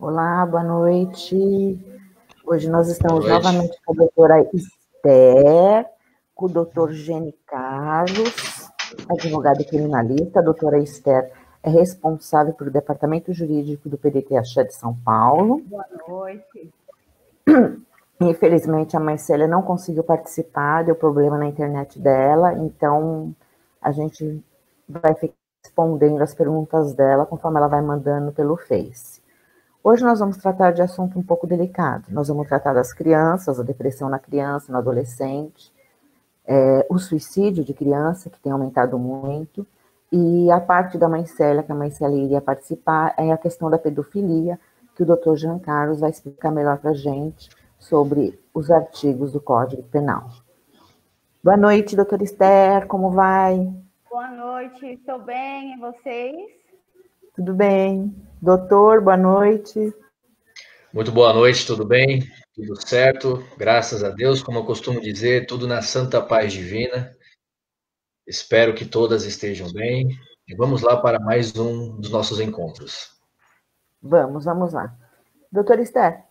Olá, boa noite. Hoje nós Boa estamos noite. novamente com a doutora Esther, com o doutor Gene Carlos, advogado criminalista. A doutora Esther é responsável pelo departamento jurídico do PDT Axé de São Paulo. Boa noite. Infelizmente, a mãe Célia não conseguiu participar, deu problema na internet dela, então a gente vai ficar respondendo as perguntas dela conforme ela vai mandando pelo Face. Hoje nós vamos tratar de assunto um pouco delicado. Nós vamos tratar das crianças, a depressão na criança, no adolescente, o suicídio de criança, que tem aumentado muito, e a parte da mãe Célia, que a mãe Célia iria participar, é a questão da pedofilia, que o doutor Jean Carlos vai explicar melhor para a gente sobre os artigos do Código Penal. Boa noite, doutora Esther, como vai? Boa noite, estou bem, e vocês? Tudo bem. Doutor, boa noite. Muito boa noite, tudo bem? Tudo certo? Graças a Deus, como eu costumo dizer, tudo na santa paz divina. Espero que todas estejam bem. E vamos lá para mais um dos nossos encontros. Vamos lá. Doutora Esther,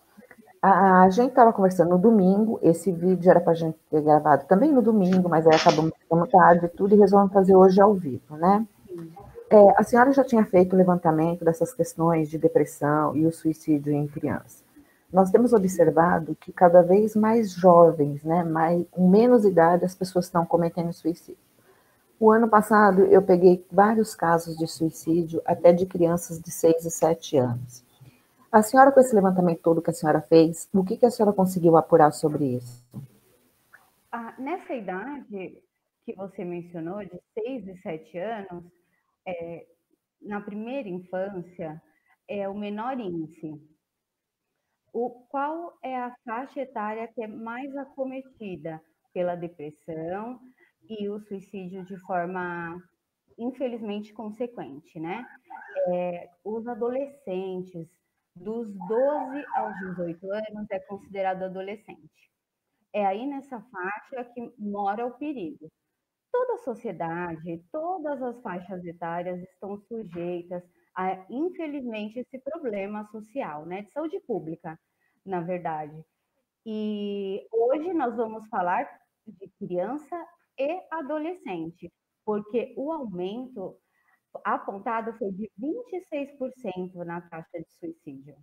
a gente estava conversando no domingo, esse vídeo era para a gente ter gravado também no domingo, mas aí acabamos ficando tarde e tudo, e resolvemos fazer hoje ao vivo, né? A senhora já tinha feito o levantamento dessas questões de depressão e o suicídio em criança. Nós temos observado que cada vez mais jovens, né, com menos idade, as pessoas estão cometendo suicídio. O ano passado eu peguei vários casos de suicídio, até de crianças de 6 e 7 anos. A senhora, com esse levantamento todo que a senhora fez, o que a senhora conseguiu apurar sobre isso? Nessa idade que você mencionou, de 6 e 7 anos, na primeira infância, é o menor índice. Qual é a faixa etária que é mais acometida pela depressão e o suicídio de forma, infelizmente, consequente, né? Os adolescentes, dos 12 aos 18 anos, é considerado adolescente. É aí nessa faixa que mora o perigo. Toda a sociedade, todas as faixas etárias estão sujeitas a, infelizmente, esse problema social, né, de saúde pública, na verdade. E hoje nós vamos falar de criança e adolescente, porque o aumento apontado foi de 26% na taxa de suicídio.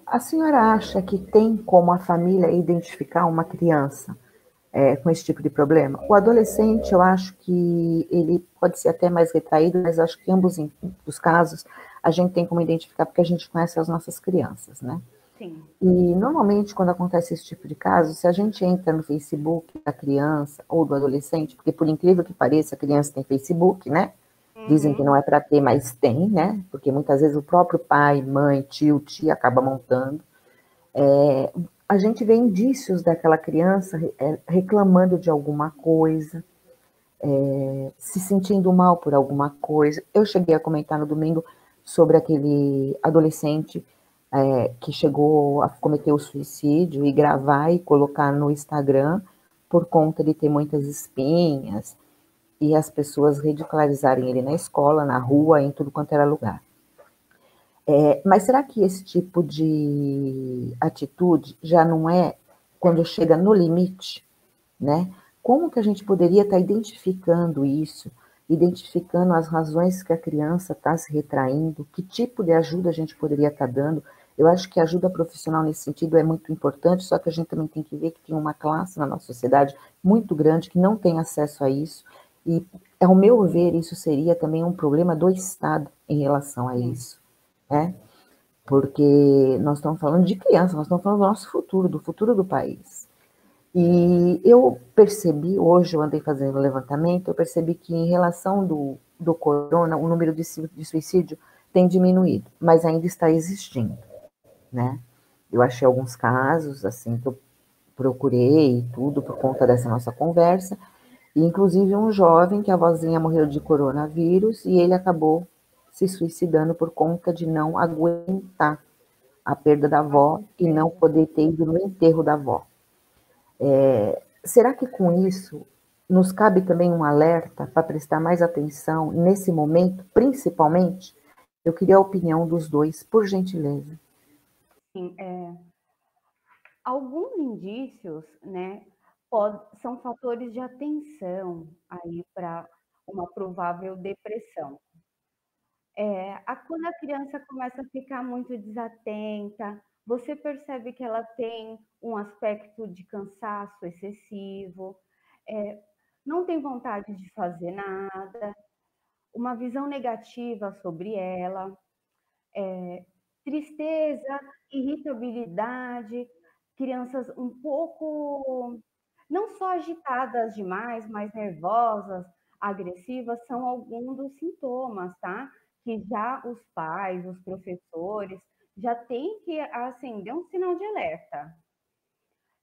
A senhora acha que tem como a família identificar uma criança com esse tipo de problema? O adolescente, eu acho que ele pode ser até mais retraído, mas acho que em ambos os casos a gente tem como identificar porque a gente conhece as nossas crianças, né? Sim. E normalmente quando acontece esse tipo de caso, se a gente entra no Facebook da criança ou do adolescente, porque por incrível que pareça, a criança tem Facebook, né? Dizem que não é para ter, mas tem, né? Porque muitas vezes o próprio pai, mãe, tio, tia acaba montando. A gente vê indícios daquela criança reclamando de alguma coisa, se sentindo mal por alguma coisa. Eu cheguei a comentar no domingo sobre aquele adolescente que chegou a cometer o suicídio e gravar e colocar no Instagram por conta de ter muitas espinhas e as pessoas ridicularizarem ele na escola, na rua, em tudo quanto era lugar. Mas será que esse tipo de atitude já não é quando chega no limite, né? Como que a gente poderia estar identificando isso, identificando as razões que a criança está se retraindo, que tipo de ajuda a gente poderia estar dando? Eu acho que a ajuda profissional nesse sentido é muito importante, só que a gente também tem que ver que tem uma classe na nossa sociedade muito grande que não tem acesso a isso, e, ao meu ver, isso seria também um problema do Estado em relação a isso, né? Porque nós estamos falando de criança, nós estamos falando do nosso futuro, do futuro do país. E eu percebi, hoje eu andei fazendo um levantamento, eu percebi que em relação do corona, o número de suicídio tem diminuído, mas ainda está existindo, né? Eu achei alguns casos, assim, que eu procurei e tudo por conta dessa nossa conversa, e inclusive um jovem que a vozinha morreu de coronavírus e ele acabou se suicidando por conta de não aguentar a perda da avó e não poder ter ido no enterro da avó. Será que com isso nos cabe também um alerta para prestar mais atenção, e nesse momento, principalmente, eu queria a opinião dos dois, por gentileza. Sim, alguns indícios, né, são fatores de atenção aí para uma provável depressão. Quando a criança começa a ficar muito desatenta, você percebe que ela tem um aspecto de cansaço excessivo, não tem vontade de fazer nada, uma visão negativa sobre ela, tristeza, irritabilidade, crianças um pouco, não só agitadas demais, mas nervosas, agressivas, são alguns dos sintomas, tá? Que já os pais, os professores, já têm que acender um sinal de alerta.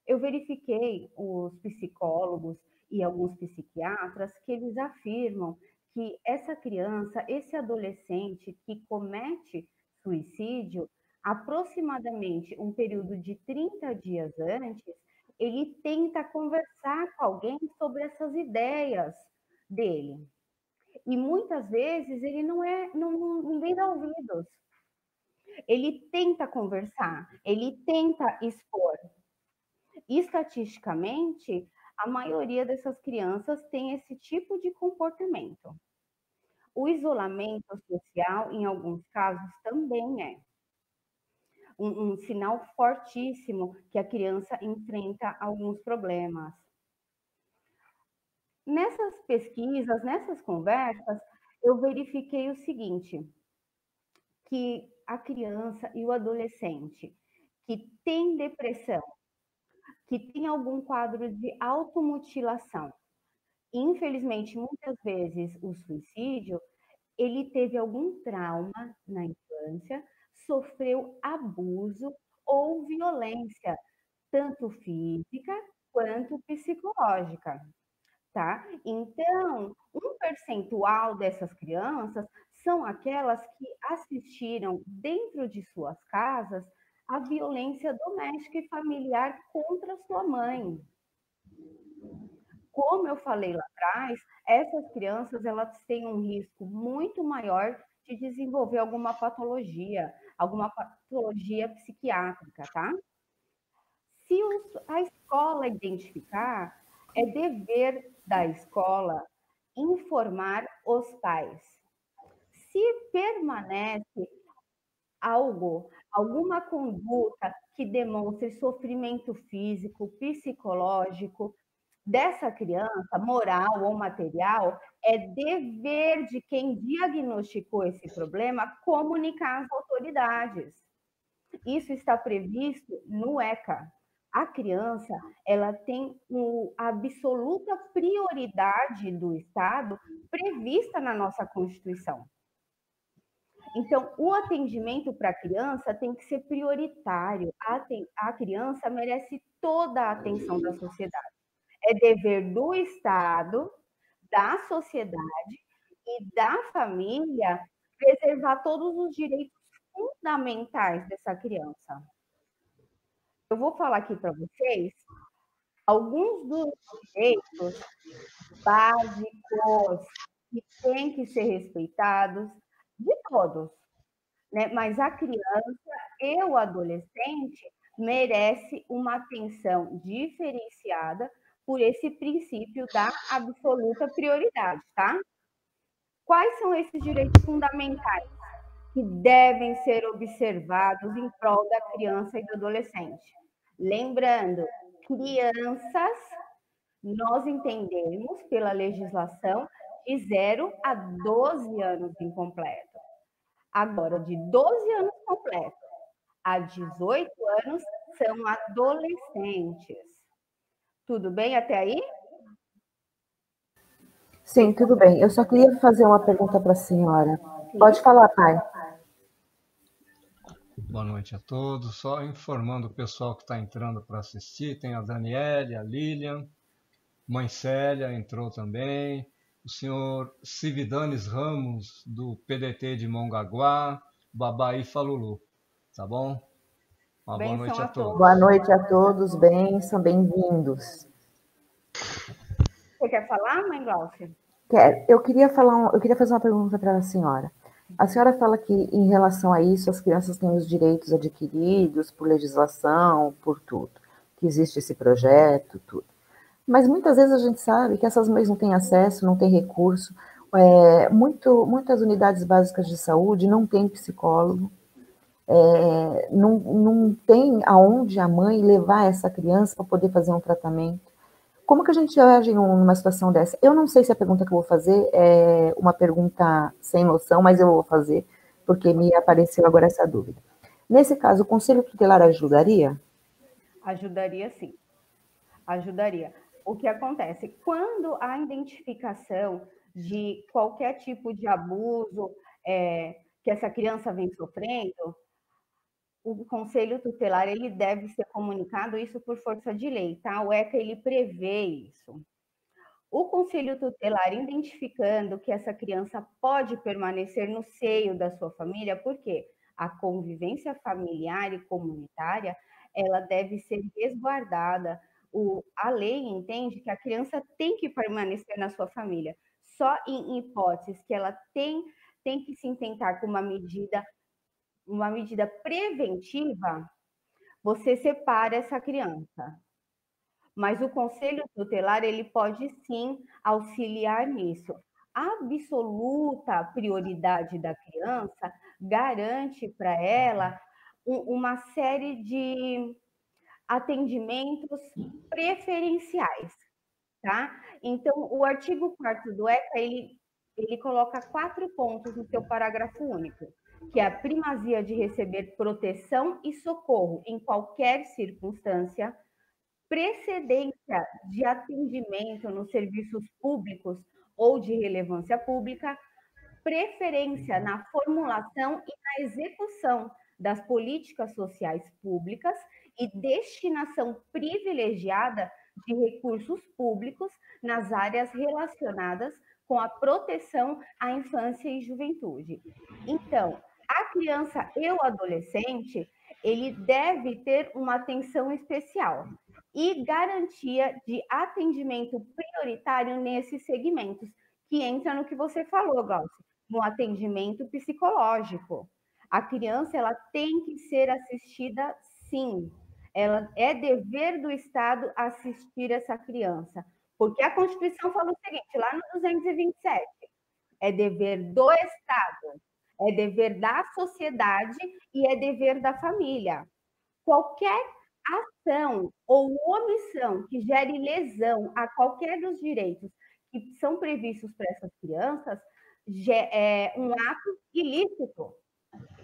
Eu verifiquei os psicólogos e alguns psiquiatras que eles afirmam que essa criança, esse adolescente que comete suicídio, aproximadamente um período de 30 dias antes, ele tenta conversar com alguém sobre essas ideias dele. E muitas vezes ele ninguém dá ouvidos. Ele tenta conversar, ele tenta expor. Estatisticamente, a maioria dessas crianças tem esse tipo de comportamento. O isolamento social, em alguns casos, também é um sinal fortíssimo que a criança enfrenta alguns problemas. Nessas pesquisas, nessas conversas, eu verifiquei o seguinte, que a criança e o adolescente que tem depressão, que tem algum quadro de automutilação, infelizmente, muitas vezes o suicídio, ele teve algum trauma na infância, sofreu abuso ou violência, tanto física quanto psicológica, tá? Então, um percentual dessas crianças são aquelas que assistiram dentro de suas casas a violência doméstica e familiar contra sua mãe. Como eu falei lá atrás, essas crianças elas têm um risco muito maior de desenvolver alguma patologia psiquiátrica, tá? Se a escola identificar, é dever da escola informar os pais. Se permanece alguma conduta que demonstre sofrimento físico, psicológico dessa criança, moral ou material, é dever de quem diagnosticou esse problema comunicar às autoridades. Isso está previsto no ECA. A criança, ela tem a absoluta prioridade do Estado prevista na nossa Constituição. Então, o atendimento para a criança tem que ser prioritário. A criança merece toda a atenção da sociedade. É dever do Estado, da sociedade e da família preservar todos os direitos fundamentais dessa criança. Eu vou falar aqui para vocês alguns dos direitos básicos que têm que ser respeitados de todos, né? Mas a criança e o adolescente merece uma atenção diferenciada por esse princípio da absoluta prioridade, tá? Quais são esses direitos fundamentais que devem ser observados em prol da criança e do adolescente? Lembrando, crianças, nós entendemos pela legislação de 0 a 12 anos incompleto. Agora, de 12 anos completos a 18 anos, são adolescentes. Tudo bem até aí? Sim, tudo bem. Eu só queria fazer uma pergunta para a senhora. Pode falar, pai. Boa noite a todos. Só informando o pessoal que está entrando para assistir, tem a Daniele, a Lilian, mãe Célia entrou também, o senhor Cividanes Ramos, do PDT de Mongaguá, Babaí Falulu. Tá bom? Uma boa noite a todos. Boa noite a todos, são bem-vindos. Você quer falar, mãe Glaucia? Eu queria fazer uma pergunta para a senhora. A senhora fala que, em relação a isso, as crianças têm os direitos adquiridos por legislação, por tudo, que existe esse projeto, tudo. Mas muitas vezes a gente sabe que essas mães não têm acesso, não têm recurso. Muitas unidades básicas de saúde não têm psicólogo, não tem aonde a mãe levar essa criança para poder fazer um tratamento. Como que a gente age numa situação dessa? Eu não sei se a pergunta que eu vou fazer é uma pergunta sem noção, mas eu vou fazer, porque me apareceu agora essa dúvida. Nesse caso, o Conselho Tutelar ajudaria? Ajudaria, sim. Ajudaria. O que acontece? Quando a identificação de qualquer tipo de abuso que essa criança vem sofrendo, o Conselho Tutelar ele deve ser comunicado isso por força de lei, tá? O ECA ele prevê isso. O Conselho Tutelar identificando que essa criança pode permanecer no seio da sua família, porque a convivência familiar e comunitária ela deve ser resguardada. A lei entende que a criança tem que permanecer na sua família. Só em hipóteses que ela tem que se intentar com uma medida preventiva, você separa essa criança. Mas o Conselho Tutelar, ele pode sim auxiliar nisso. A absoluta prioridade da criança garante para ela uma série de atendimentos preferenciais, tá? Então, o artigo 4º do ECA, ele coloca 4 pontos no seu parágrafo único, que é a primazia de receber proteção e socorro em qualquer circunstância, precedência de atendimento nos serviços públicos ou de relevância pública, preferência na formulação e na execução das políticas sociais públicas e destinação privilegiada de recursos públicos nas áreas relacionadas com a proteção à infância e juventude. Então, a criança e o adolescente, ele deve ter uma atenção especial e garantia de atendimento prioritário nesses segmentos, que entra no que você falou, Glaucia, no atendimento psicológico. A criança ela tem que ser assistida, sim. Ela é dever do Estado assistir essa criança, porque a Constituição fala o seguinte, lá no 227, é dever do Estado, é dever da sociedade e é dever da família. Qualquer ação ou omissão que gere lesão a qualquer dos direitos que são previstos para essas crianças é um ato ilícito,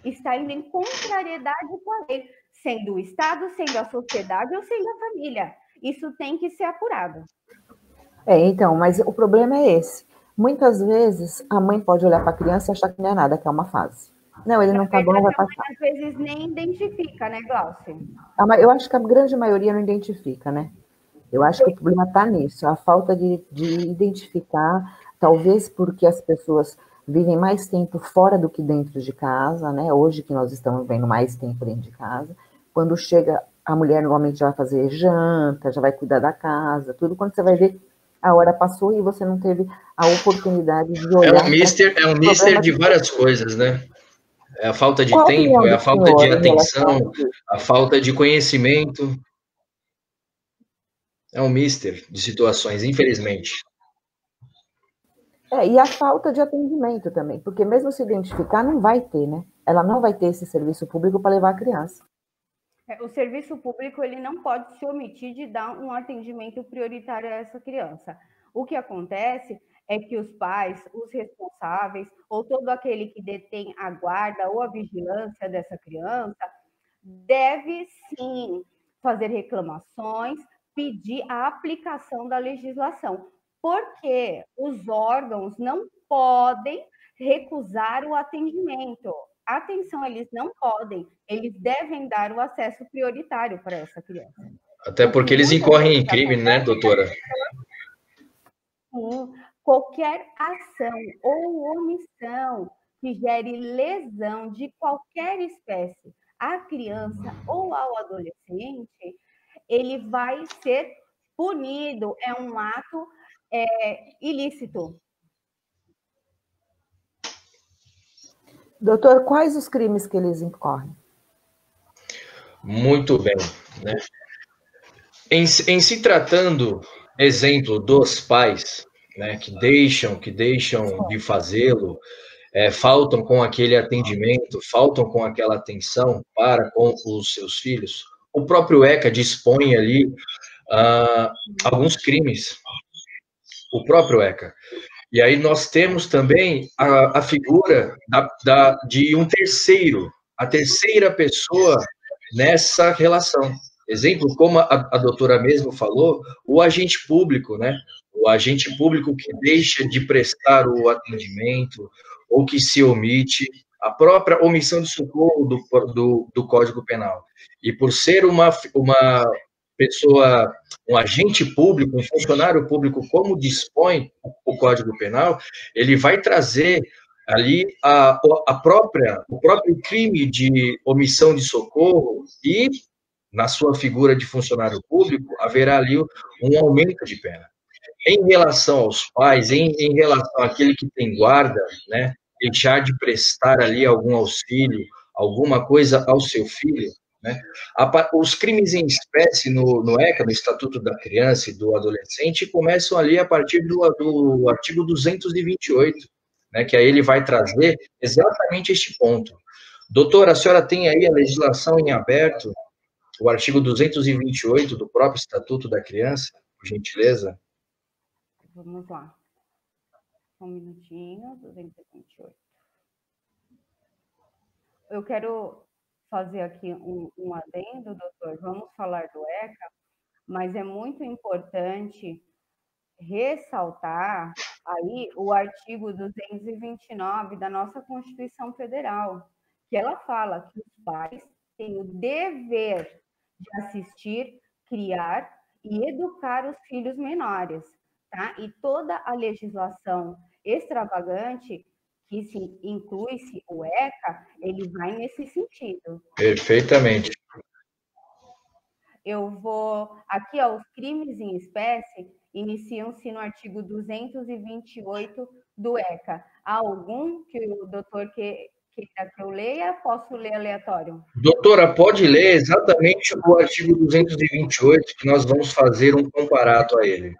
está indo em contrariedade com a lei, sendo o Estado, sendo a sociedade ou sendo a família. Isso tem que ser apurado. Então, mas o problema é esse. Muitas vezes a mãe pode olhar para a criança e achar que não é nada, que é uma fase. Não, ele não tá bom, vai passar. Às vezes nem identifica, né, Glaucia? Eu acho que a grande maioria não identifica, né? Eu acho que o problema está nisso, a falta de identificar, talvez porque as pessoas vivem mais tempo fora do que dentro de casa, né? Hoje que nós estamos vivendo mais tempo dentro de casa, quando chega, a mulher normalmente já vai fazer janta, já vai cuidar da casa, tudo, quando você vai ver, a hora passou e você não teve a oportunidade de olhar. É um mister de várias coisas, né? É a falta de tempo, é a falta de atenção, a falta de conhecimento. É um mister de situações, infelizmente. E a falta de atendimento também, porque mesmo se identificar, não vai ter, né? Ela não vai ter esse serviço público para levar a criança. O serviço público ele não pode se omitir de dar um atendimento prioritário a essa criança. O que acontece é que os pais, os responsáveis, ou todo aquele que detém a guarda ou a vigilância dessa criança, deve sim fazer reclamações, pedir a aplicação da legislação, porque os órgãos não podem recusar o atendimento. Atenção, eles não podem, eles devem dar o acesso prioritário para essa criança. Até porque eles incorrem em crime, né, doutora? Sim, qualquer ação ou omissão que gere lesão de qualquer espécie à criança ou ao adolescente, ele vai ser punido, é um ato ilícito. Doutor, quais os crimes que eles incorrem? Muito bem, né? Em se tratando, exemplo, dos pais, né, que deixam de fazê-lo, faltam com aquele atendimento, faltam com aquela atenção para com os seus filhos, o próprio ECA dispõe ali alguns crimes, o próprio ECA. E aí nós temos também a figura de um terceiro, a terceira pessoa nessa relação. Exemplo, como a doutora mesmo falou, o agente público, né? O agente público que deixa de prestar o atendimento ou que se omite, a própria omissão de socorro do Código Penal. E por ser uma pessoa, um agente público, um funcionário público, como dispõe o Código Penal, ele vai trazer ali o próprio crime de omissão de socorro e, na sua figura de funcionário público, haverá ali um aumento de pena. Em relação aos pais, em relação àquele que tem guarda, né, deixar de prestar ali algum auxílio, alguma coisa ao seu filho, né, os crimes em espécie no ECA, no Estatuto da Criança e do Adolescente, começam ali a partir do artigo 228, né, que aí ele vai trazer exatamente este ponto. Doutora, a senhora tem aí a legislação em aberto, o artigo 228 do próprio Estatuto da Criança, por gentileza? Vamos lá. Um minutinho, 228. Eu quero fazer aqui um adendo, doutor. Vamos falar do ECA, mas é muito importante ressaltar aí o artigo 229 da nossa Constituição Federal, que ela fala que os pais têm o dever de assistir, criar e educar os filhos menores, tá? E toda a legislação extravagante que se inclui-se o ECA, ele vai nesse sentido. Perfeitamente. Eu vou aqui, ó, os crimes em espécie iniciam-se no artigo 228 do ECA. Há algum que o doutor queira que eu leia? Posso ler aleatório? Doutora, pode ler exatamente o artigo 228, que nós vamos fazer um comparado a ele.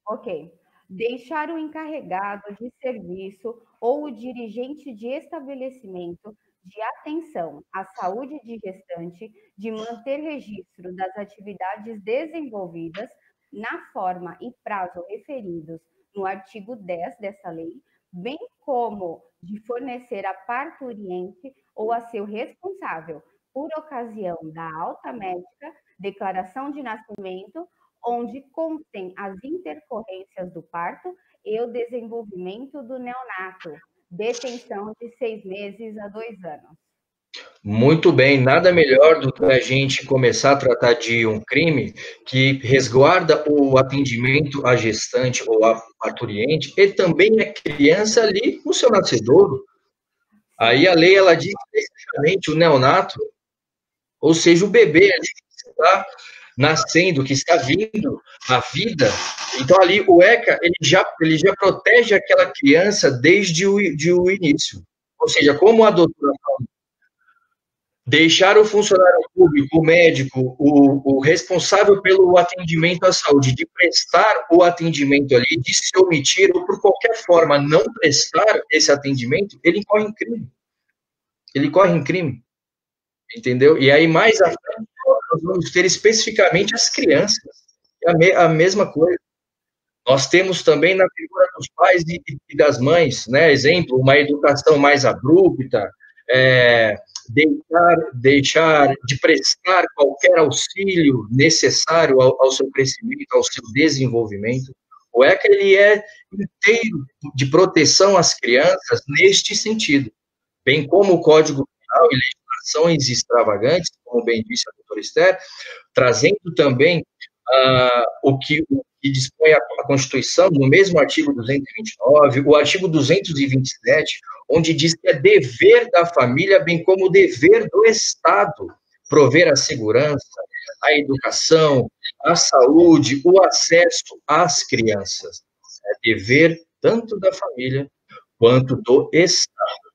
Ok. Deixar o encarregado de serviço ou o dirigente de estabelecimento de atenção à saúde de gestante de manter registro das atividades desenvolvidas na forma e prazo referidos no artigo 10 dessa lei, bem como de fornecer a parturiente ou a seu responsável, por ocasião da alta médica, declaração de nascimento, onde contem as intercorrências do parto e o desenvolvimento do neonato, detenção de 6 meses a 2 anos. Muito bem, nada melhor do que a gente começar a tratar de um crime que resguarda o atendimento à gestante ou à parturiente e também a criança ali no seu nascedouro. Aí a lei, ela diz especificamente o neonato, ou seja, o bebê ali que está nascendo, que está vindo à vida. Então ali o ECA, ele já protege aquela criança desde o início. Ou seja, como a doutora falou, deixar o funcionário público, o médico, o responsável pelo atendimento à saúde, de prestar o atendimento ali, de se omitir ou por qualquer forma não prestar esse atendimento, ele incorre em crime. Ele incorre em crime. Entendeu? E aí, mais à frente, nós vamos ter especificamente as crianças. A mesma coisa. Nós temos também na figura dos pais e das mães, né? Exemplo, uma educação mais abrupta, deixar de prestar qualquer auxílio necessário ao seu crescimento, ao seu desenvolvimento. O ECA, ele é inteiro de proteção às crianças neste sentido, bem como o Código Penal e legislações extravagantes, como bem disse a doutora Esther, trazendo também o que dispõe a Constituição, no mesmo artigo 229, o artigo 227, onde diz que é dever da família, bem como dever do Estado, prover a segurança, a educação, a saúde, o acesso às crianças. é dever tanto da família quanto do Estado.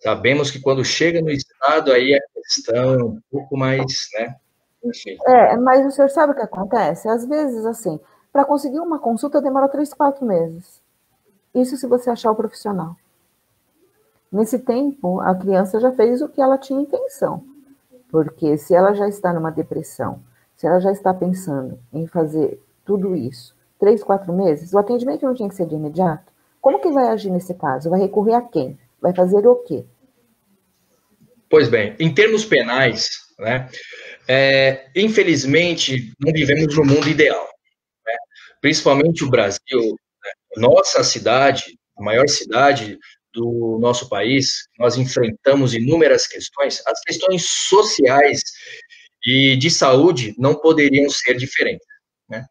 Sabemos que quando chega no Estado, aí a questão é um pouco mais, né? Enfim. Mas o senhor sabe o que acontece? Às vezes, assim, para conseguir uma consulta demora 3, 4 meses. Isso se você achar o profissional. Nesse tempo, a criança já fez o que ela tinha intenção. Porque se ela já está numa depressão, se ela já está pensando em fazer tudo isso, 3, 4 meses, o atendimento não tinha que ser de imediato? Como que vai agir nesse caso? Vai recorrer a quem? Vai fazer o quê? Pois bem, em termos penais, né, infelizmente, não vivemos no mundo ideal. Né? Principalmente o Brasil, né, nossa cidade, a maior cidade do nosso país, nós enfrentamos inúmeras questões, as questões sociais e de saúde não poderiam ser diferentes. Né?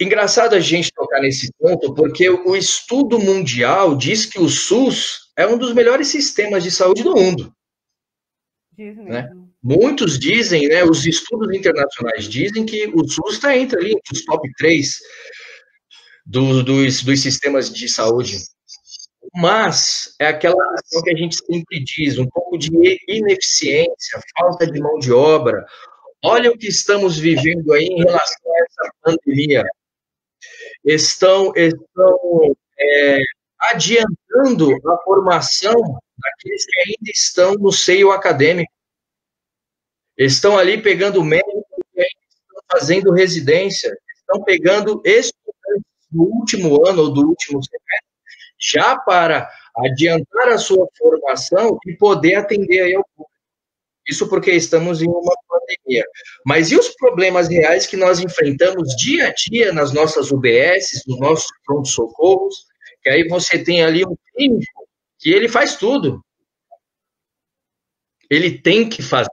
Engraçado a gente tocar nesse ponto, porque o estudo mundial diz que o SUS é um dos melhores sistemas de saúde do mundo. Diz Né? mesmo. Muitos dizem, né, os estudos internacionais dizem que o SUS está entre ali, os top 3 dos sistemas de saúde. Mas é aquela questão que a gente sempre diz, um pouco de ineficiência, falta de mão de obra. Olha o que estamos vivendo aí em relação a essa pandemia. Estão adiantando a formação daqueles que ainda estão no seio acadêmico. Estão ali pegando médicos que ainda estão fazendo residência, estão pegando estudantes do último ano ou do último semestre, já para adiantar a sua formação e poder atender aí ao público. Isso porque estamos em uma pandemia. Mas e os problemas reais que nós enfrentamos dia a dia nas nossas UBSs, nos nossos pronto-socorros, que aí você tem ali um clínico que ele faz tudo. Ele tem que fazer.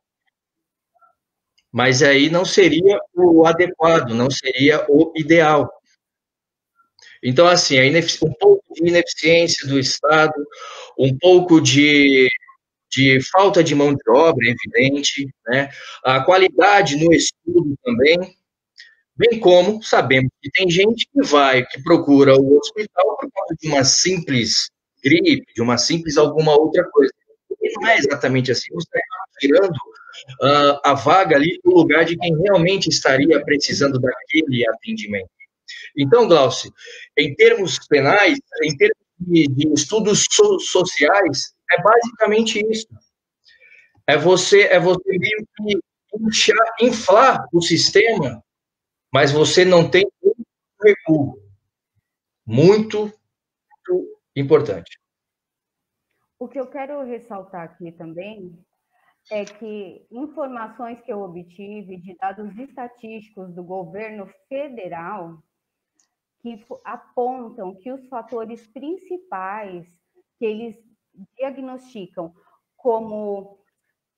Mas aí não seria o adequado, não seria o ideal. Então, assim, um pouco de ineficiência do Estado, um pouco de falta de mão de obra, evidente, né? A qualidade no estudo também, bem como sabemos que tem gente que procura o hospital por causa de uma simples gripe, de uma simples alguma outra coisa. E não é exatamente assim, você está tirando a vaga ali no lugar de quem realmente estaria precisando daquele atendimento. Então, Glaucio, em termos penais, em termos de estudos sociais, é basicamente isso. É você meio que inflar o sistema, mas você não tem um recuo. Muito, muito importante. O que eu quero ressaltar aqui também é que informações que eu obtive de dados estatísticos do governo federal que apontam que os fatores principais que eles diagnosticam como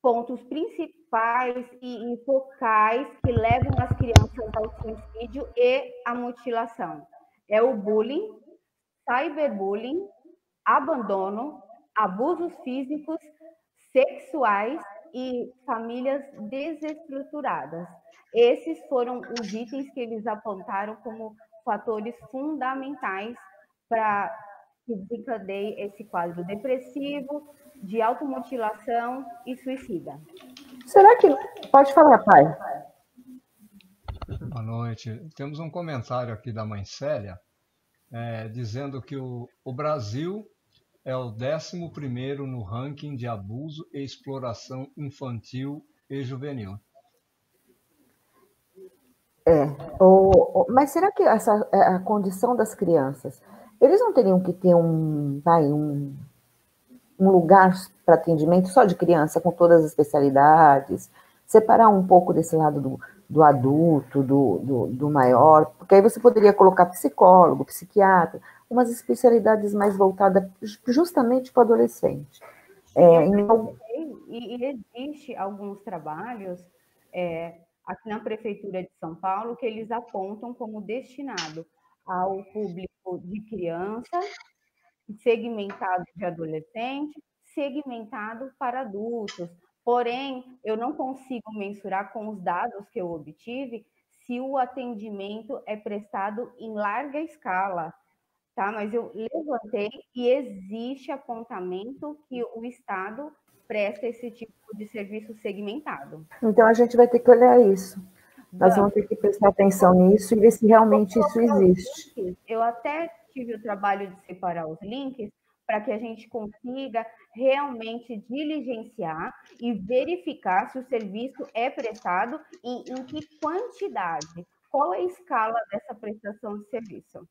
pontos principais e focais que levam as crianças ao suicídio e à mutilação é o bullying, cyberbullying, abandono, abusos físicos, sexuais e famílias desestruturadas. Esses foram os itens que eles apontaram como fatores fundamentais para que desencadeie esse quadro depressivo, de automutilação e suicida. Será que... Pode falar, pai. Boa noite. Temos um comentário aqui da mãe Célia, dizendo que o Brasil é o 11º no ranking de abuso e exploração infantil e juvenil. Mas será que a condição das crianças, eles não teriam que ter um lugar para atendimento só de criança, com todas as especialidades, separar um pouco desse lado do adulto, do maior, porque aí você poderia colocar psicólogo, psiquiatra, umas especialidades mais voltadas justamente para o adolescente. E existe alguns trabalhos aqui na Prefeitura de São Paulo que eles apontam como destinado ao público de criança, segmentado de adolescente, segmentado para adultos. Porém, eu não consigo mensurar com os dados que eu obtive se o atendimento é prestado em larga escala, tá? Mas eu levantei e existe apontamento que o Estado presta esse tipo de serviço segmentado. Então a gente vai ter que olhar isso. Nós vamos ter que prestar atenção nisso e ver se realmente isso existe. Eu até tive o trabalho de separar os links para que a gente consiga realmente diligenciar e verificar se o serviço é prestado e em que quantidade. Qual é a escala dessa prestação de serviço?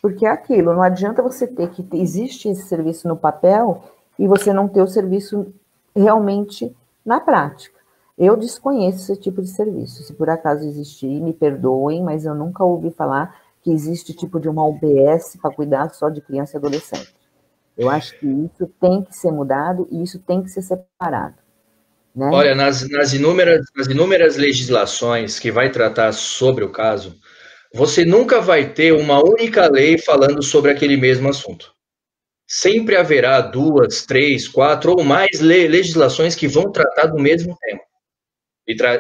Porque é aquilo, não adianta você ter que existe esse serviço no papel e você não ter o serviço realmente na prática. Eu desconheço esse tipo de serviço. Se por acaso existir, me perdoem, mas eu nunca ouvi falar que existe tipo de uma UBS para cuidar só de criança e adolescente. Eu acho que isso tem que ser mudado e isso tem que ser separado. Né? Olha, nas inúmeras legislações que vai tratar sobre o caso, você nunca vai ter uma única lei falando sobre aquele mesmo assunto. Sempre haverá 2, 3, 4 ou mais legislações que vão tratar do mesmo tema.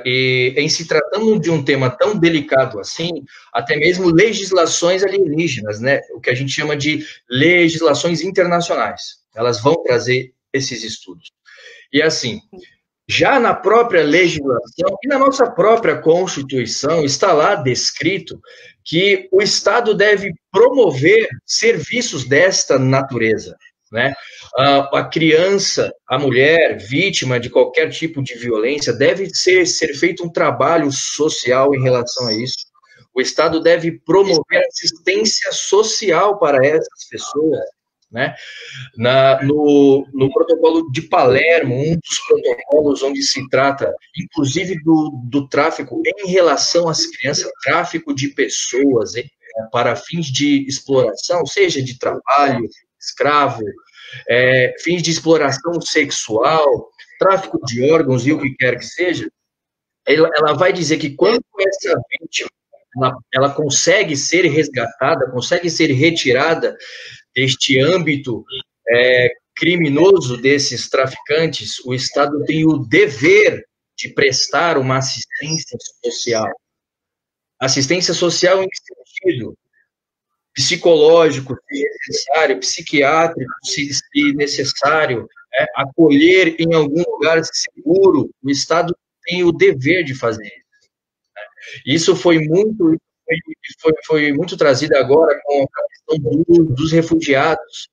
E em se tratando de um tema tão delicado assim, até mesmo legislações alienígenas, né? O que a gente chama de legislações internacionais, elas vão trazer esses estudos. E assim, já na própria legislação e na nossa própria Constituição está lá descrito que o Estado deve promover serviços desta natureza, né? A criança, a mulher, vítima de qualquer tipo de violência, deve ser feito um trabalho social em relação a isso. O Estado deve promover assistência social para essas pessoas, né? No protocolo de Palermo, um dos protocolos onde se trata, inclusive, do tráfico em relação às crianças, tráfico de pessoas para fins de exploração, seja de trabalho, escravo, fins de exploração sexual, tráfico de órgãos e o que quer que seja, ela vai dizer que quando essa vítima ela consegue ser resgatada, consegue ser retirada deste âmbito criminoso desses traficantes, o Estado tem o dever de prestar uma assistência social. Assistência social em que sentido? Psicológico, se necessário, psiquiátrico, se necessário, acolher em algum lugar seguro, o Estado tem o dever de fazer isso. Isso foi muito trazido agora com a questão dos refugiados.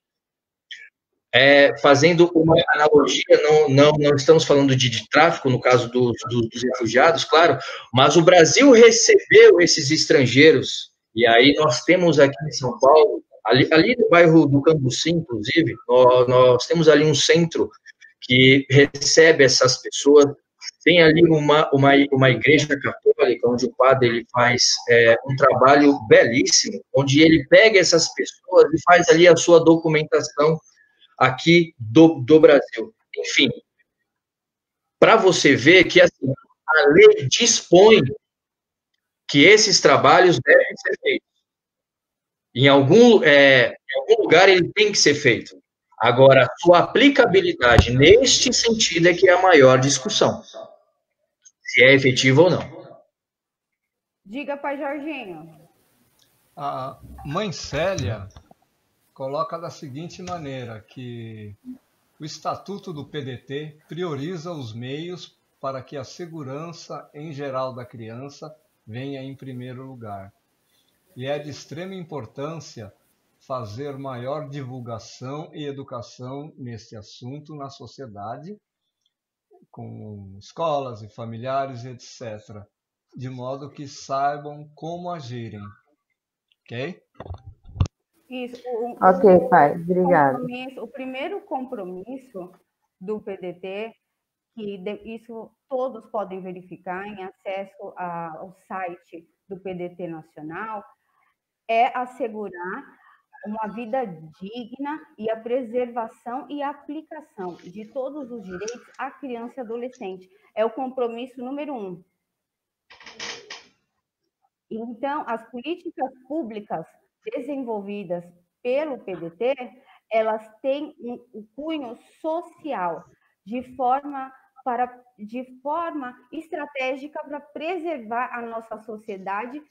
Fazendo uma analogia, não estamos falando de tráfico, no caso dos refugiados, claro, mas o Brasil recebeu esses estrangeiros, e aí nós temos aqui em São Paulo, ali no bairro do Cambuci, inclusive, nós temos ali um centro que recebe essas pessoas, tem ali uma igreja católica, onde o padre ele faz um trabalho belíssimo, onde ele pega essas pessoas e faz ali a sua documentação aqui do Brasil. Enfim, para você ver que assim, a lei dispõe que esses trabalhos devem ser feitos. Em algum lugar ele tem que ser feito. Agora, a sua aplicabilidade neste sentido é que é a maior discussão. Se é efetivo ou não. Diga, pai Jorginho. A mãe Célia coloca da seguinte maneira, que o Estatuto do PDT prioriza os meios para que a segurança em geral da criança venha em primeiro lugar. E é de extrema importância fazer maior divulgação e educação neste assunto na sociedade, com escolas e familiares, etc., de modo que saibam como agirem. Ok? Isso. Ok, pai, obrigada. O primeiro compromisso do PDT, que isso todos podem verificar em acesso ao site do PDT Nacional, é assegurar uma vida digna e a preservação e aplicação de todos os direitos à criança e adolescente. É o compromisso número 1. Então, as políticas públicas desenvolvidas pelo PDT, elas têm um cunho social, de forma de forma estratégica para preservar a nossa sociedade,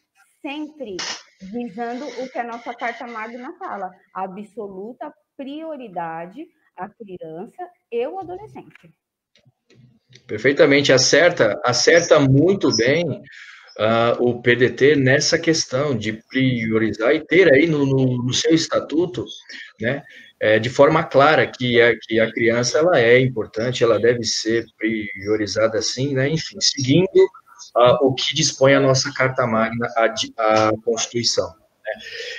sempre visando o que a nossa Carta Magna fala, a absoluta prioridade à criança e ao adolescente. Perfeitamente, acerta muito bem o PDT nessa questão de priorizar e ter aí no seu estatuto, né, de forma clara que a criança ela é importante, ela deve ser priorizada assim, né, enfim, seguindo o que dispõe a nossa Carta Magna, a Constituição. Né?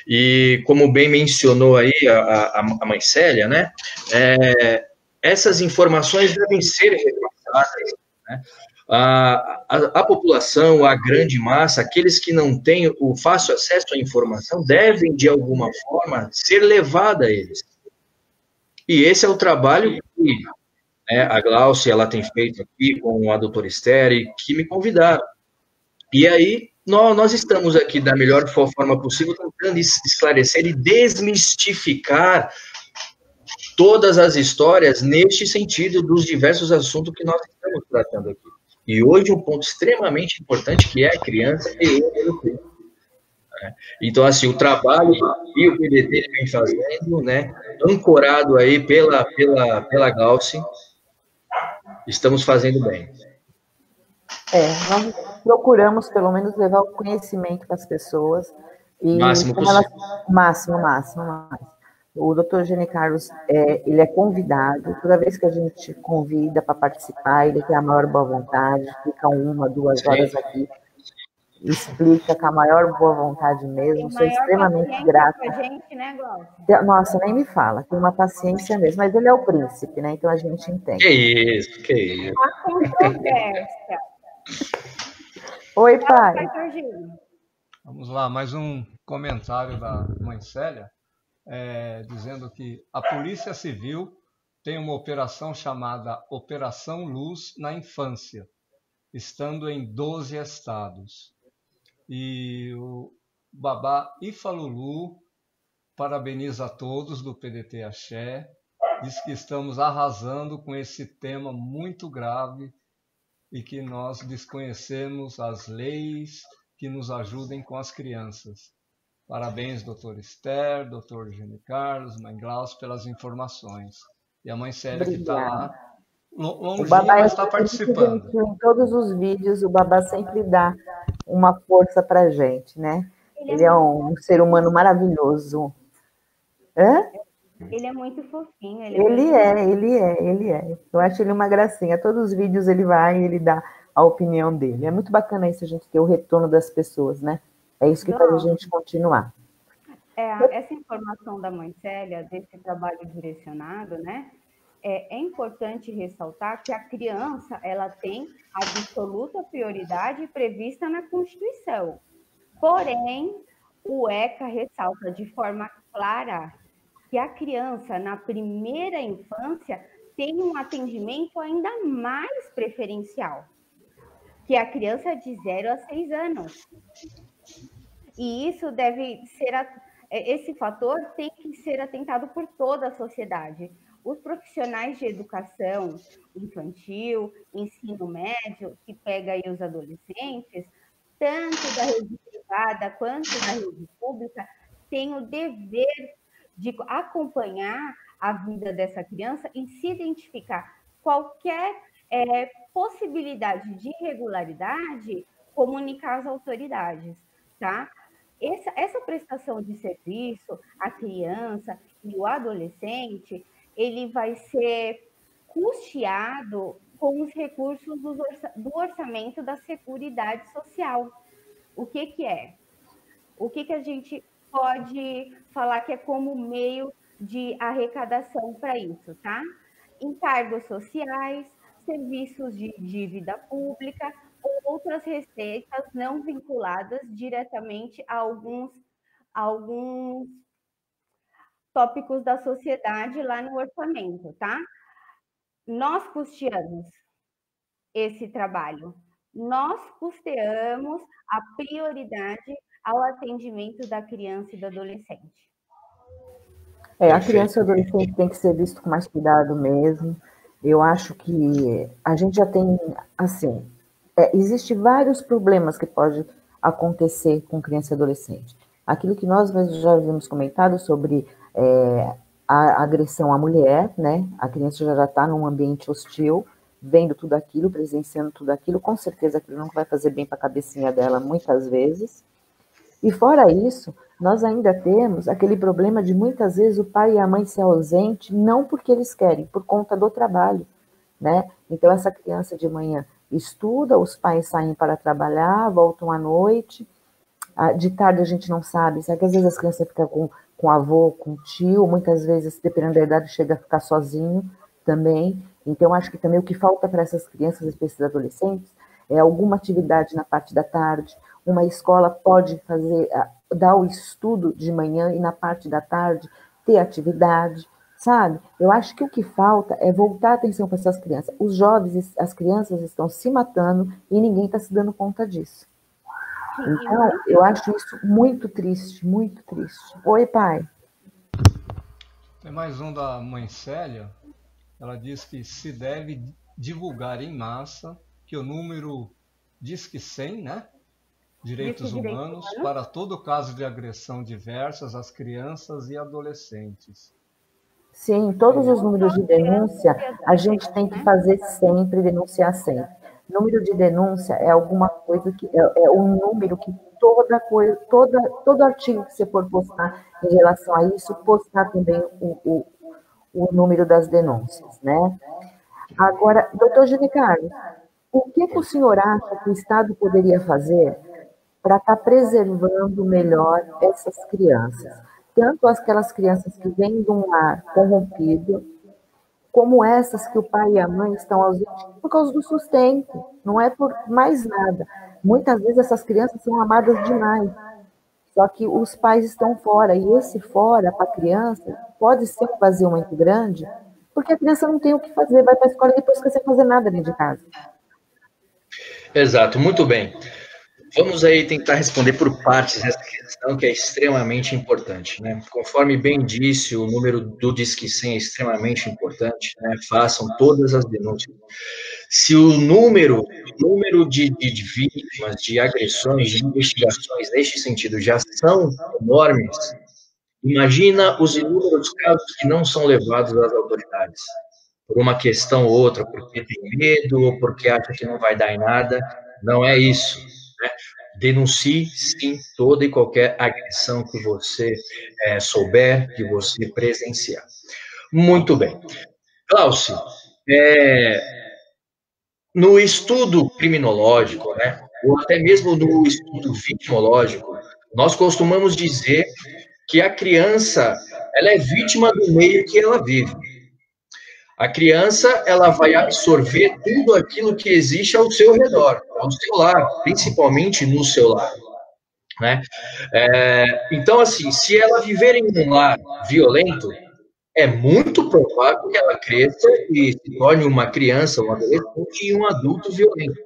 E como bem mencionou aí a mãe Célia, né, essas informações devem ser repassadas, né? A população, a grande massa, aqueles que não têm o fácil acesso à informação, devem, de alguma forma, ser levada a eles. E esse é o trabalho que, né, a Glaucia ela tem feito aqui com a doutora Esther, que me convidaram. E aí, nós estamos aqui da melhor forma possível, tentando esclarecer e desmistificar todas as histórias neste sentido dos diversos assuntos que nós estamos tratando aqui. E hoje um ponto extremamente importante que é a criança e o adolescente. Então, assim, o trabalho que o PDT vem fazendo, né, ancorado aí pela Glaucia, estamos fazendo bem. Nós procuramos, pelo menos, levar o conhecimento para as pessoas. E máximo possível. Máximo. O Dr. Gene Carlos, ele é convidado, toda vez que a gente convida para participar, ele tem a maior boa vontade, fica 1, 2 horas aqui, explica com a maior boa vontade mesmo, sou extremamente grata. Com a gente, né, Glaucia? Nossa, nem me fala, tem uma paciência mesmo, mas ele é o príncipe, né, então a gente entende. Que isso. A controvérsia. Oi, pai. Vamos lá, mais um comentário da mãe Célia. Dizendo que a Polícia Civil tem uma operação chamada Operação Luz na Infância, estando em 12 estados. E o Babá Ifalulu parabeniza a todos do PDT Axé, diz que estamos arrasando com esse tema muito grave e que nós desconhecemos as leis que nos ajudem com as crianças. Parabéns, doutor Esther, doutor Gene Carlos, mãe Glaucia, pelas informações. E a mãe Célia, que está lá, longinha, mas está participando. Em todos os vídeos, o Babá sempre dá uma força para a gente, né? Ele é um ser humano maravilhoso. Ele é muito fofinho. Ele é. Eu acho ele uma gracinha. Todos os vídeos ele vai e ele dá a opinião dele. É muito bacana isso, a gente ter o retorno das pessoas, né? É isso que faz a gente continuar. Essa informação da mãe Célia, desse trabalho direcionado, né? É importante ressaltar que a criança ela tem absoluta prioridade prevista na Constituição. Porém, o ECA ressalta de forma clara que a criança, na primeira infância, tem um atendimento ainda mais preferencial, que é a criança de 0 a 6 anos. E isso deve ser, esse fator tem que ser atentado por toda a sociedade. Os profissionais de educação infantil, ensino médio, que pega aí os adolescentes, tanto da rede privada quanto da rede pública, têm o dever de acompanhar a vida dessa criança e se identificar qualquer possibilidade de irregularidade, comunicar às autoridades, tá? Essa prestação de serviço à criança e o adolescente, ele vai ser custeado com os recursos do orçamento da Seguridade Social. O que é? O que a gente pode falar que é como meio de arrecadação para isso, tá? Encargos sociais, serviços de dívida pública, outras receitas não vinculadas diretamente a alguns tópicos da sociedade lá no orçamento, tá? Nós custeamos esse trabalho, nós custeamos a prioridade ao atendimento da criança e do adolescente. A criança e o adolescente tem que ser visto com mais cuidado mesmo. Eu acho que a gente já tem, assim, existe vários problemas que pode acontecer com criança e adolescente. Aquilo que nós já havíamos comentado sobre a agressão à mulher, né? A criança já está num ambiente hostil, vendo tudo aquilo, presenciando tudo aquilo, com certeza aquilo não vai fazer bem para a cabecinha dela muitas vezes. E fora isso, nós ainda temos aquele problema de muitas vezes o pai e a mãe se ausente, não porque eles querem, por conta do trabalho, né? Então essa criança de manhã estuda, os pais saem para trabalhar, voltam à noite, de tarde a gente não sabe, sabe que às vezes as crianças ficam com avô, com tio, muitas vezes, dependendo da idade, chega a ficar sozinho também. Então, acho que também o que falta para essas crianças, especialmente adolescentes, é alguma atividade na parte da tarde. Uma escola pode fazer, dar o estudo de manhã e na parte da tarde ter atividade, sabe? Eu acho que o que falta é voltar a atenção para essas crianças. Os jovens, as crianças estão se matando e ninguém está se dando conta disso. Então, eu acho isso muito triste, muito triste. Oi, pai. Tem mais um da mãe Célia. Ela diz que se deve divulgar em massa que o número Disque 100, né? Direitos Humanos, para todo caso de agressão diversas às crianças e adolescentes. Sim, todos os números de denúncia, a gente tem que fazer sempre, denunciar sempre. Número de denúncia é alguma coisa que é um número que todo artigo que você for postar em relação a isso, postar também o número das denúncias, né? Agora, doutor Gene Carlos, o que o senhor acha que o Estado poderia fazer para estar preservando melhor essas crianças? Tanto aquelas crianças que vêm de um lar corrompido, como essas que o pai e a mãe estão ausentes por causa do sustento, não é por mais nada. Muitas vezes essas crianças são amadas demais, só que os pais estão fora, e esse fora para a criança pode ser um vazio muito grande, porque a criança não tem o que fazer, vai para a escola e depois não quer fazer nada dentro de casa. Exato, muito bem. Vamos aí tentar responder por partes essa questão que é extremamente importante, né? Conforme bem disse, o número do Disque 100 é extremamente importante, né? Façam todas as denúncias. Se o número de vítimas, de agressões, de investigações neste sentido já são enormes, imagina os inúmeros casos que não são levados às autoridades, por uma questão ou outra, porque tem medo ou porque acha que não vai dar em nada. Não é isso, né? Denuncie, sim, toda e qualquer agressão que você souber, que você presenciar. Muito bem. Glaucio, no estudo criminológico, né, ou até mesmo no estudo vitimológico, nós costumamos dizer que a criança ela é vítima do meio que ela vive. A criança ela vai absorver tudo aquilo que existe ao seu redor, ao seu lar, principalmente no seu lar, né? Então, assim, se ela viver em um lar violento, é muito provável que ela cresça e se torne uma criança, um adolescente e um adulto violento.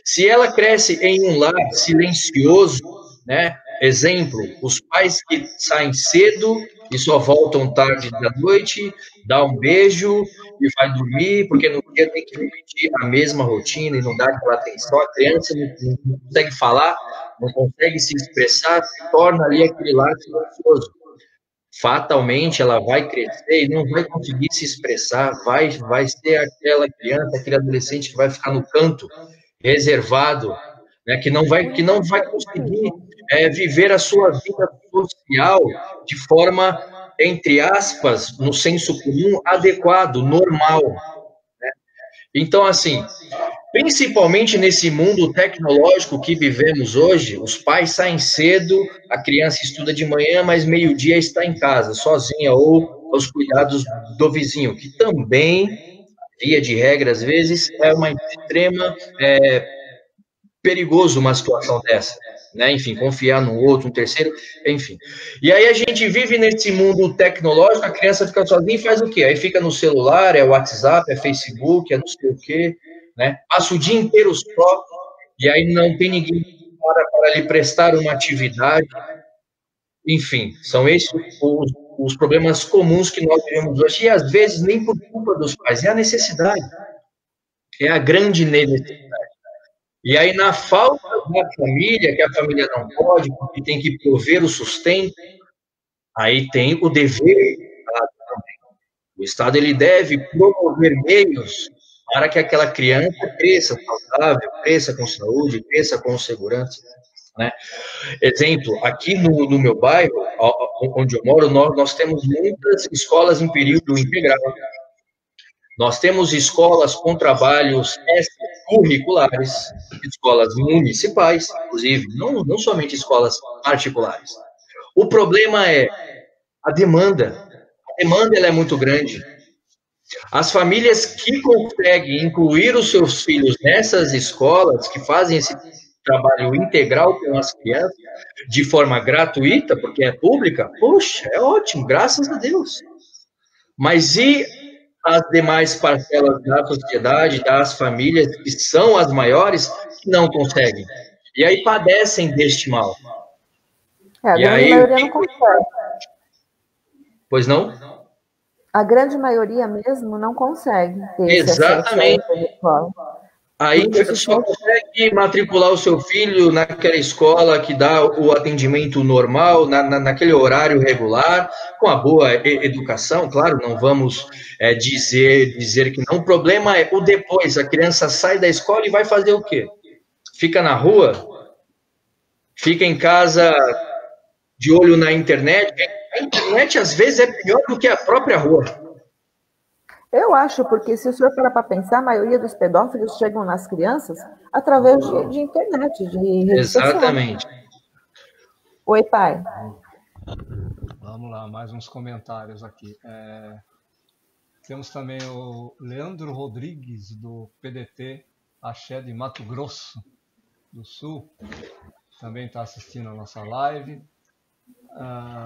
Se ela cresce em um lar silencioso, né? Exemplo, os pais que saem cedo e só voltam tarde da noite, dá um beijo e vai dormir, porque no dia tem que repetir a mesma rotina e não dá aquela atenção, a criança não consegue falar, não consegue se expressar, se torna ali aquele lar silencioso. Fatalmente ela vai crescer e não vai conseguir se expressar, vai ser aquela criança, aquele adolescente que vai ficar no canto, reservado, né, que não vai conseguir viver a sua vida social de forma, entre aspas, no senso comum, adequado, normal. Né? Então, assim, principalmente nesse mundo tecnológico que vivemos hoje, os pais saem cedo, a criança estuda de manhã, mas meio-dia está em casa, sozinha ou aos cuidados do vizinho, que também, via de regra, às vezes, é uma extrema perigoso uma situação dessa, né? Enfim, confiar no outro, um terceiro, enfim. E aí a gente vive nesse mundo tecnológico, a criança fica sozinha e faz o quê? Aí fica no celular, é WhatsApp, é Facebook, é não sei o quê, né? Passa o dia inteiro só, e aí não tem ninguém para lhe prestar uma atividade. Enfim, são esses os os problemas comuns que nós vivemos hoje, e às vezes nem por culpa dos pais, é a necessidade, é a grande necessidade. E aí, na falta da família, que a família não pode, porque tem que prover o sustento, aí tem o dever do Estado também. O Estado, ele deve promover meios para que aquela criança cresça saudável, cresça com saúde, cresça com segurança, né? Exemplo, aqui no meu bairro, onde eu moro, nós temos muitas escolas em período integral. Nós temos escolas com trabalhos extracurriculares, escolas municipais, inclusive, não somente escolas particulares. O problema é a demanda. A demanda ela é muito grande. As famílias que conseguem incluir os seus filhos nessas escolas, que fazem esse trabalho integral com as crianças, de forma gratuita, porque é pública, poxa, é ótimo, graças a Deus. Mas e as demais parcelas da sociedade, das famílias, que são as maiores, que não conseguem? E aí padecem deste mal. A grande maioria não consegue. Pois não? A grande maioria mesmo não consegue ter exatamente. Esse acesso aí só consegue matricular o seu filho naquela escola que dá o atendimento normal, naquele horário regular, com a boa educação, claro, não vamos dizer que não. O problema é o depois, a criança sai da escola e vai fazer o quê? Fica na rua? Fica em casa de olho na internet? A internet, às vezes, é pior do que a própria rua. Eu acho, porque se o senhor parar para pensar, a maioria dos pedófilos chegam nas crianças através de internet, de redes sociais. Exatamente. Oi, pai. Vamos lá, mais uns comentários aqui. Temos também o Leandro Rodrigues, do PDT Axé de Mato Grosso do Sul. Também está assistindo a nossa live.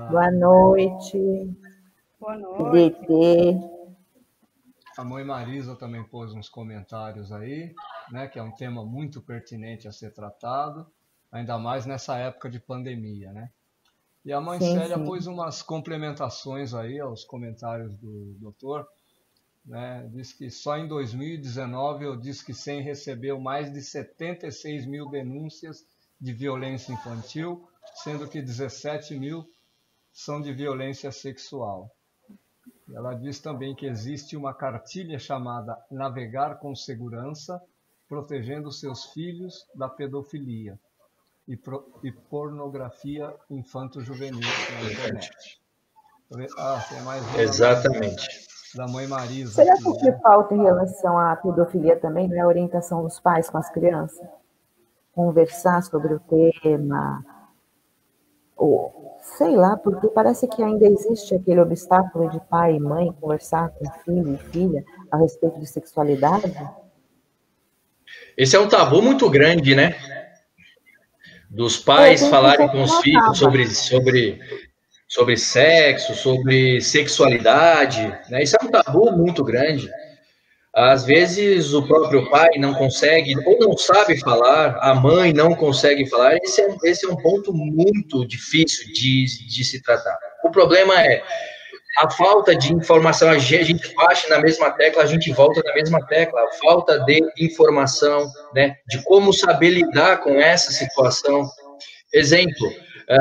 Boa noite. Boa noite. PDT. A mãe Marisa também pôs uns comentários aí, né, que é um tema muito pertinente a ser tratado, ainda mais nessa época de pandemia, né? E a mãe Célia pôs umas complementações aí aos comentários do doutor, né? Diz que só em 2019 o Disque 100 recebeu mais de 76 mil denúncias de violência infantil, sendo que 17 mil são de violência sexual. Ela diz também que existe uma cartilha chamada Navegar com Segurança, protegendo seus filhos da pedofilia e pornografia infanto-juvenil na internet. Tem mais uma. Exatamente. Da mãe Marisa. Será que o que falta em relação à pedofilia também não é a orientação dos pais com as crianças? Conversar sobre o tema, ou sei lá, porque parece que ainda existe aquele obstáculo de pai e mãe conversar com filho e filha a respeito de sexualidade. Esse é um tabu muito grande, né? Dos pais falarem com os filhos sobre sexo, sobre sexualidade, né? Isso é um tabu muito grande. Às vezes o próprio pai não consegue ou não sabe falar, a mãe não consegue falar. Esse é um ponto muito difícil de se tratar. O problema é a falta de informação. A gente bate na mesma tecla, a gente volta na mesma tecla. A falta de informação, né, de como saber lidar com essa situação. Exemplo,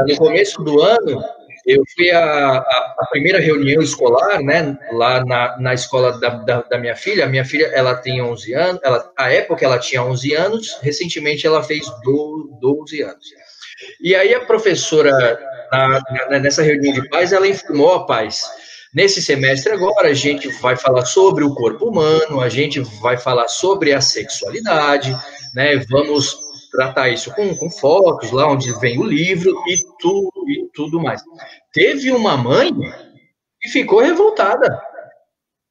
no começo do ano, eu fui à primeira reunião escolar, né, lá na escola da minha filha. A minha filha, ela tem 11 anos, à época ela tinha 11 anos, recentemente ela fez 12 anos. E aí a professora, nessa reunião de pais, ela informou: pais, nesse semestre agora a gente vai falar sobre o corpo humano, a gente vai falar sobre a sexualidade, né, vamos tratar isso com fotos, lá onde vem o livro e tudo mais. Teve uma mãe que ficou revoltada.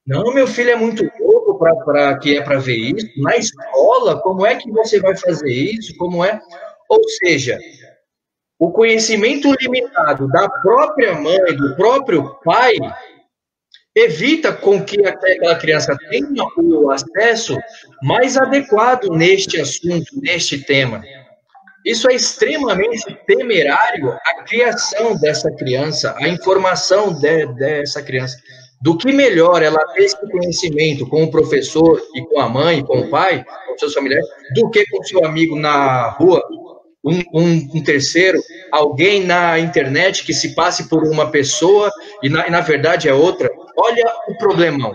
Não, meu filho é muito louco para ver isso. Na escola, como é que você vai fazer isso? Como é? Ou seja, o conhecimento limitado da própria mãe, do próprio pai, evita com que aquela criança tenha o acesso mais adequado neste assunto, neste tema. Isso é extremamente temerário a criação dessa criança, a informação dessa criança. Do que melhor ela ter esse conhecimento com o professor e com a mãe, com o pai, com seus familiares, do que com seu amigo na rua, um terceiro, alguém na internet que se passe por uma pessoa na verdade é outra. Olha o problemão.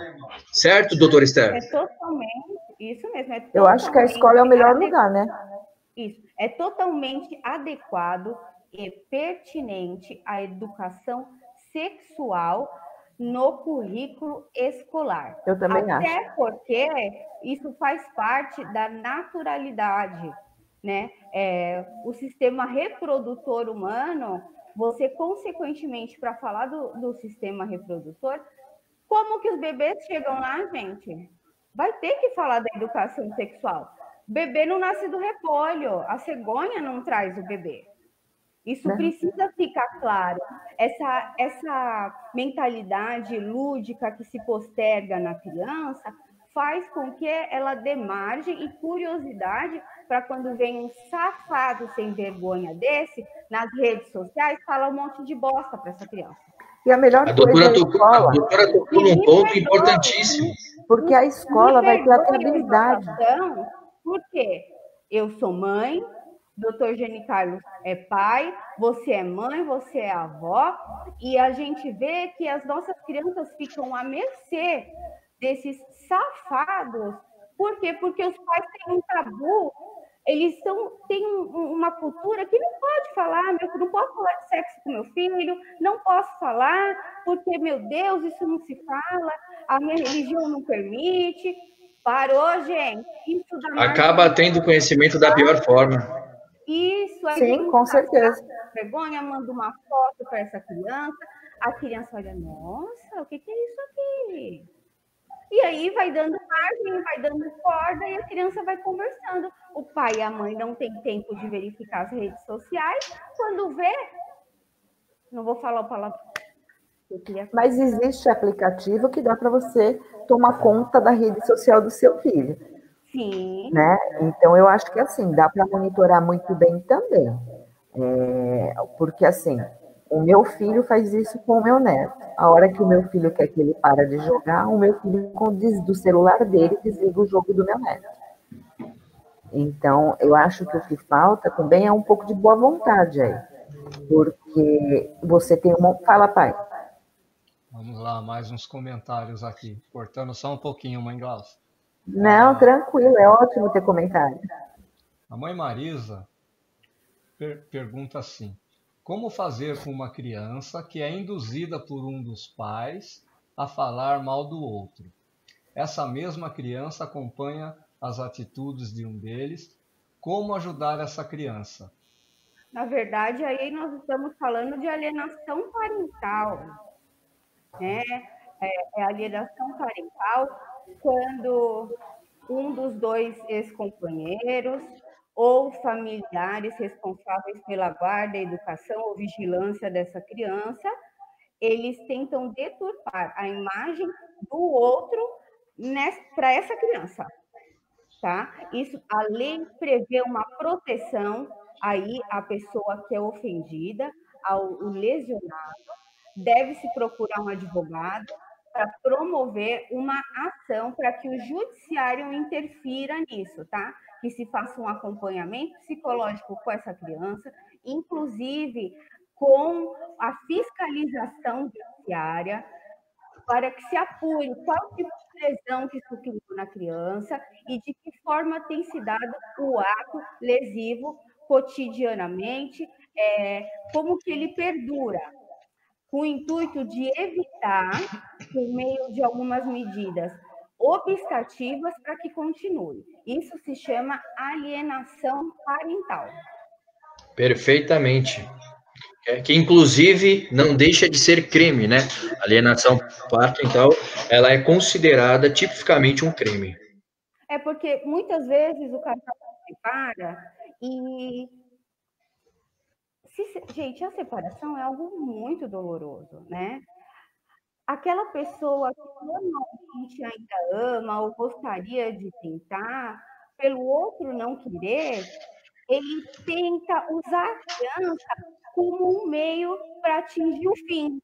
Certo, doutor Esther? É totalmente, isso mesmo. Eu acho que a escola é o melhor lugar, né? Isso, é totalmente adequado e pertinente à educação sexual no currículo escolar. Eu também acho. Até porque isso faz parte da naturalidade, né? O sistema reprodutor humano, você, consequentemente, para falar do sistema reprodutor, como que os bebês chegam lá, gente? Vai ter que falar da educação sexual. Bebê não nasce do repolho, a cegonha não traz o bebê. Isso precisa ficar claro. Essa mentalidade lúdica que se posterga na criança faz com que ela dê margem e curiosidade para quando vem um safado sem vergonha desse, nas redes sociais, falar um monte de bosta para essa criança. E a melhor coisa é a escola. A doutora tocou num ponto importantíssimo. Porque a escola vai ter a habilidade. Por quê? Eu sou mãe, doutor Geni Carlos é pai, você é mãe, você é avó, e a gente vê que as nossas crianças ficam à mercê desses safados. Por quê? Porque os pais têm um tabu, eles têm uma cultura que não pode falar, não posso falar de sexo com meu filho, não posso falar, porque, meu Deus, isso não se fala, a minha religião não permite. Parou, gente. Isso acaba tendo conhecimento da pior forma. Isso, aí sim, com certeza. Vergonha, manda uma foto para essa criança, a criança olha, nossa, o que é isso aqui? E aí vai dando margem, vai dando corda e a criança vai conversando. O pai e a mãe não têm tempo de verificar as redes sociais. Quando vê, não vou falar o palavrão. Mas existe aplicativo que dá para você tomar conta da rede social do seu filho. Sim. Né? Então, eu acho que assim, dá para monitorar muito bem também. Porque assim, o meu filho faz isso com o meu neto. A hora que o meu filho quer que ele para de jogar, o meu filho, do celular dele, desliga o jogo do meu neto. Então, eu acho que o que falta também é um pouco de boa vontade aí. Porque você tem uma... Fala, pai. Vamos lá, mais uns comentários aqui. Cortando só um pouquinho, mãe Glaucia. Não, tranquilo, é ótimo ter comentário. A mãe Marisa pergunta assim: como fazer com uma criança que é induzida por um dos pais a falar mal do outro? Essa mesma criança acompanha as atitudes de um deles. Como ajudar essa criança? Na verdade, aí nós estamos falando de alienação parental, né? É alienação parental quando um dos dois ex-companheiros ou familiares responsáveis pela guarda, educação ou vigilância dessa criança, eles tentam deturpar a imagem do outro para essa criança, tá? Isso, a lei prevê uma proteção aí à pessoa que é ofendida, ao lesionado, deve-se procurar um advogado para promover uma ação para que o judiciário interfira nisso, tá? Que se faça um acompanhamento psicológico com essa criança, inclusive com a fiscalização judiciária, para que se apure qual tipo de lesão que isso criou na criança e de que forma tem se dado o ato lesivo cotidianamente, como que ele perdura, com o intuito de evitar, por meio de algumas medidas obstativas, para que continue. Isso se chama alienação parental. Perfeitamente. Que inclusive não deixa de ser crime, né? Alienação parental, ela é considerada tipicamente um crime. É porque muitas vezes o casal se separa e gente, a separação é algo muito doloroso, né? Aquela pessoa que normalmente ainda ama ou gostaria de tentar, pelo outro não querer, ele tenta usar a criança como um meio para atingir o fim.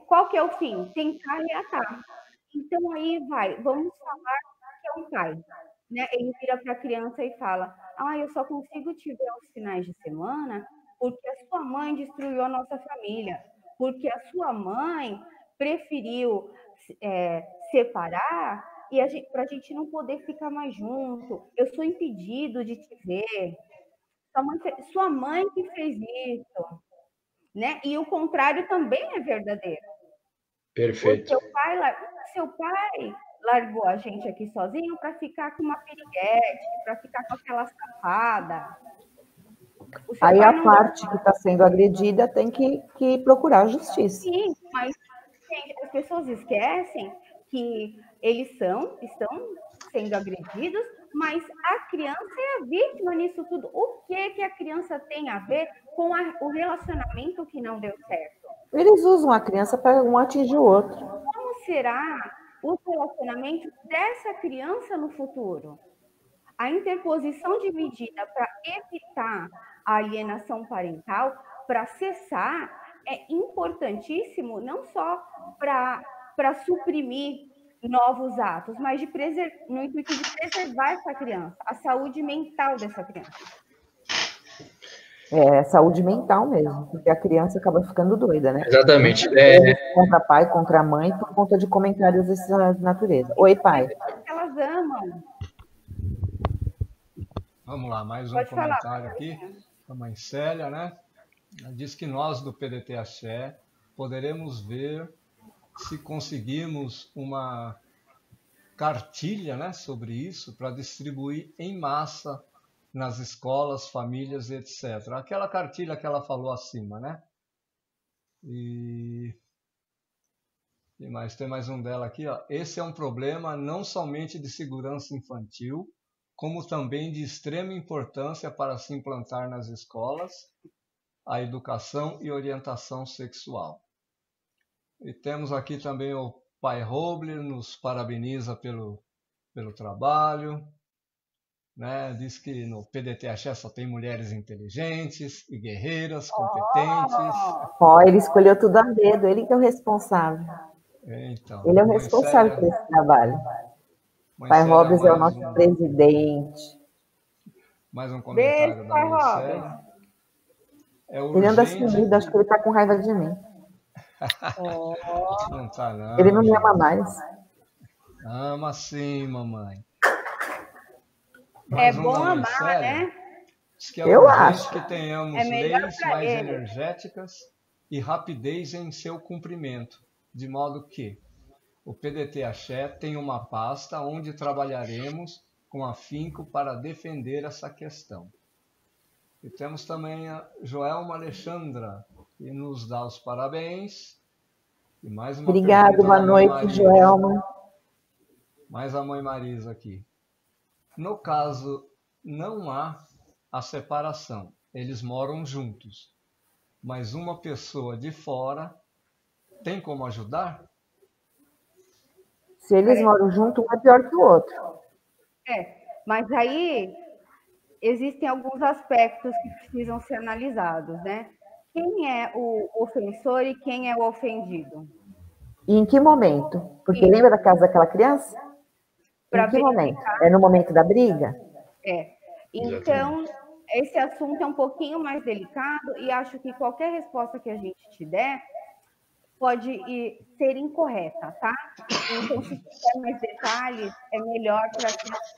Qual que é o fim? Tentar reatar. Então, aí vamos falar que é um pai. Né? Ele vira para a criança e fala: eu só consigo te ver aos finais de semana porque a sua mãe destruiu a nossa família, porque a sua mãe preferiu separar e para a gente não poder ficar mais junto. Eu sou impedido de te ver. Sua mãe que fez isso. Né? E o contrário também é verdadeiro. Perfeito. Seu pai largou a gente aqui sozinho para ficar com uma piriguete, para ficar com aquela safada. Aí a parte que está sendo agredida tem que procurar justiça. Sim, mas as pessoas esquecem que eles estão sendo agredidos, mas a criança é a vítima nisso tudo. O que a criança tem a ver com o relacionamento que não deu certo? Eles usam a criança para um atingir o outro. Como será o relacionamento dessa criança no futuro? A interposição de medida para evitar a alienação parental, para cessar, é importantíssimo não só para suprimir novos atos, mas no intuito de preservar essa criança, a saúde mental dessa criança. É saúde mental mesmo, porque a criança acaba ficando doida, né? Exatamente. Contra pai, contra mãe, por conta de comentários dessa natureza. Oi, pai. Elas amam. Vamos lá, mais um comentário aqui. A mãe Célia, né? Ela diz que nós do PDT Axé poderemos ver se conseguimos uma cartilha, né, sobre isso para distribuir em massa nas escolas, famílias, etc. Aquela cartilha que ela falou acima, né? E tem mais um dela aqui, ó. Esse é um problema não somente de segurança infantil, como também de extrema importância para se implantar nas escolas a educação e orientação sexual. E temos aqui também o pai Roble, nos parabeniza pelo trabalho. Né? Diz que no PDT Axé só tem mulheres inteligentes e guerreiras, competentes. Ele escolheu tudo a dedo, ele que é o responsável. Então, ele é o responsável por esse trabalho. Pai Robles é o nosso presidente. Mais um comentário Beijo, da Marcela. Ele anda sumido, acho que ele está com raiva de mim. Não tá, não. Ele não me ama mais. Ama sim, mamãe. É bom amar, né? Diz que é urgente que tenhamos leis mais energéticas e rapidez em seu cumprimento, de modo que o PDT Axé tem uma pasta onde trabalharemos com afinco para defender essa questão. E temos também a Joelma Alexandra, que nos dá os parabéns. E mais uma Obrigada, boa noite, Joelma. Mais a mãe Marisa aqui. No caso, não há a separação. Eles moram juntos. Mas uma pessoa de fora tem como ajudar? Se eles moram juntos, um é pior que o outro. Mas aí existem alguns aspectos que precisam ser analisados, né? Quem é o ofensor e quem é o ofendido? E em que momento? Porque lembra da casa daquela criança? Em que momento? É no momento da briga? Então, esse assunto é um pouquinho mais delicado e acho que qualquer resposta que a gente te der pode ser incorreta, tá? Então, se tiver mais detalhes, é melhor para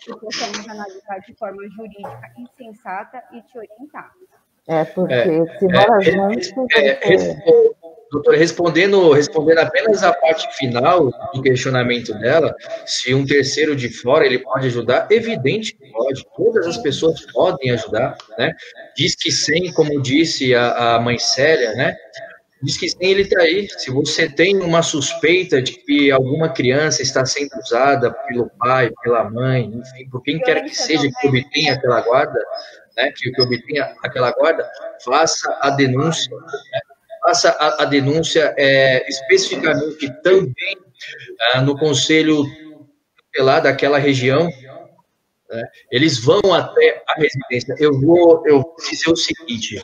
que possamos analisar de forma jurídica e sensata e te orientar. Porque se mora junto... Doutora, respondendo apenas a parte final do questionamento dela, se um terceiro de fora ele pode ajudar, evidente que pode, todas as pessoas podem ajudar, né? Diz que sem, como disse a mãe Célia, né? Diz que sim, ele está aí. Se você tem uma suspeita de que alguma criança está sendo usada pelo pai, pela mãe, enfim, por quem quer que seja que obtenha aquela guarda, né, que obtenha aquela guarda, faça a denúncia. Faça a denúncia especificamente também no Conselho Tutelar daquela região, né? Eles vão até a residência. Eu vou dizer o seguinte,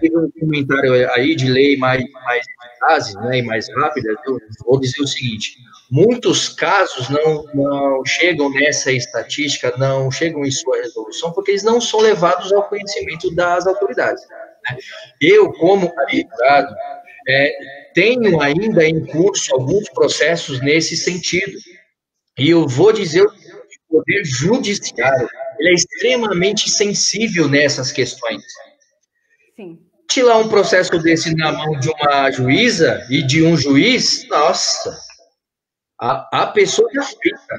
teve um comentário aí de lei mais eficazes, né, e mais rápidas. Eu vou dizer o seguinte, muitos casos não chegam nessa estatística, não chegam em sua resolução, porque eles não são levados ao conhecimento das autoridades, né? Eu, como advogado, tenho ainda em curso alguns processos nesse sentido. E eu vou dizer o Poder Judiciário, ele é extremamente sensível nessas questões. Sim. Tirar um processo desse na mão de uma juíza e de um juiz, nossa, a pessoa já fica.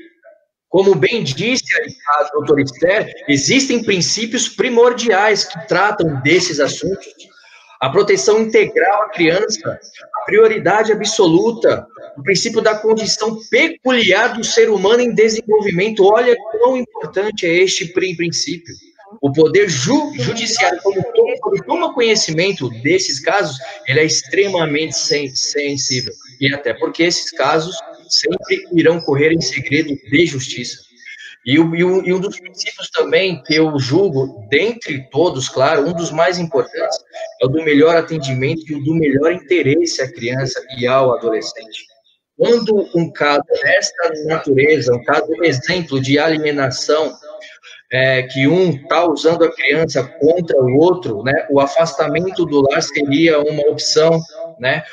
Como bem disse a doutora Esther, existem princípios primordiais que tratam desses assuntos. A proteção integral à criança, a prioridade absoluta, o princípio da condição peculiar do ser humano em desenvolvimento. Olha quão importante é este princípio. O poder judiciário, quando toma conhecimento desses casos, ele é extremamente sensível. E até porque esses casos sempre irão correr em segredo de justiça. E um dos princípios também que eu julgo, dentre todos, claro, um dos mais importantes, é o do melhor atendimento e o do melhor interesse à criança e ao adolescente. Quando um caso desta natureza, um caso, um exemplo de alienação, que um está usando a criança contra o outro, né, o afastamento do lar seria uma opção, né,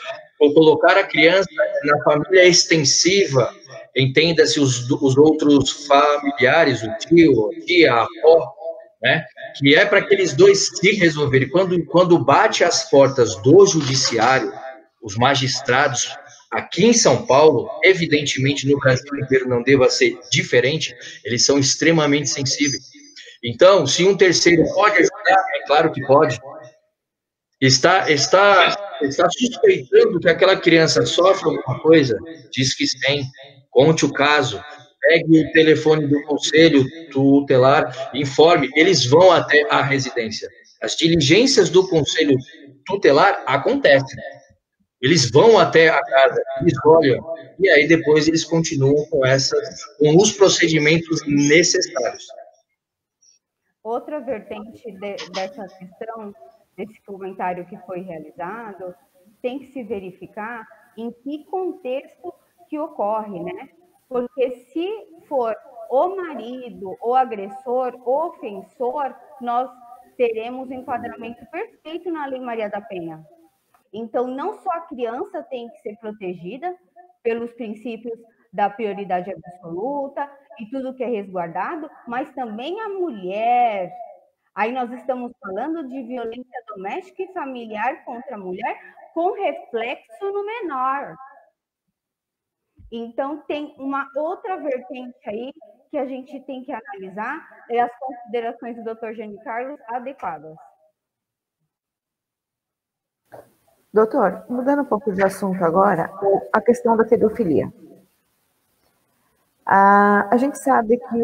ou colocar a criança na família extensiva, entenda-se os outros familiares, o tio, a tia, a avó, né, que é para aqueles dois se resolverem. Quando bate às portas do judiciário, os magistrados, aqui em São Paulo, evidentemente no Brasil inteiro não deva ser diferente, eles são extremamente sensíveis. Então, se um terceiro pode ajudar, é claro que pode. Está suspeitando que aquela criança sofre alguma coisa? Diz que sim. Conte o caso. Pegue o telefone do conselho tutelar, informe. Eles vão até a residência. As diligências do conselho tutelar acontecem. Eles vão até a casa, eles olham, e aí depois eles continuam com os procedimentos necessários. Outra vertente dessa questão, desse comentário que foi realizado, tem que se verificar em que contexto que ocorre, né? Porque se for o marido, o agressor, o ofensor, nós teremos enquadramento perfeito na Lei Maria da Penha. Então, não só a criança tem que ser protegida pelos princípios da prioridade absoluta e tudo que é resguardado, mas também a mulher. Aí nós estamos falando de violência doméstica e familiar contra a mulher com reflexo no menor. Então, tem uma outra vertente aí que a gente tem que analisar, é as considerações do Dr. Jânio Carlos adequadas. Doutor, mudando um pouco de assunto agora, a questão da pedofilia. A gente sabe que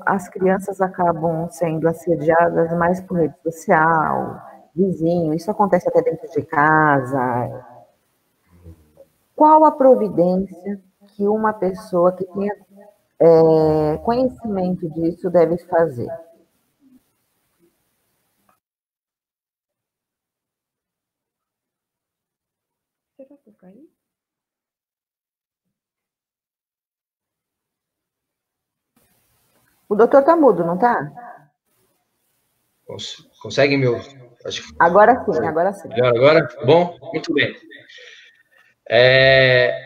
as crianças acabam sendo assediadas mais por rede social, vizinho, isso acontece até dentro de casa. Qual a providência que uma pessoa que tenha conhecimento disso deve fazer? Será que eu caí? O doutor está mudo, não está? Consegue me ouvir? Agora sim, agora sim. Agora? Bom, muito bem.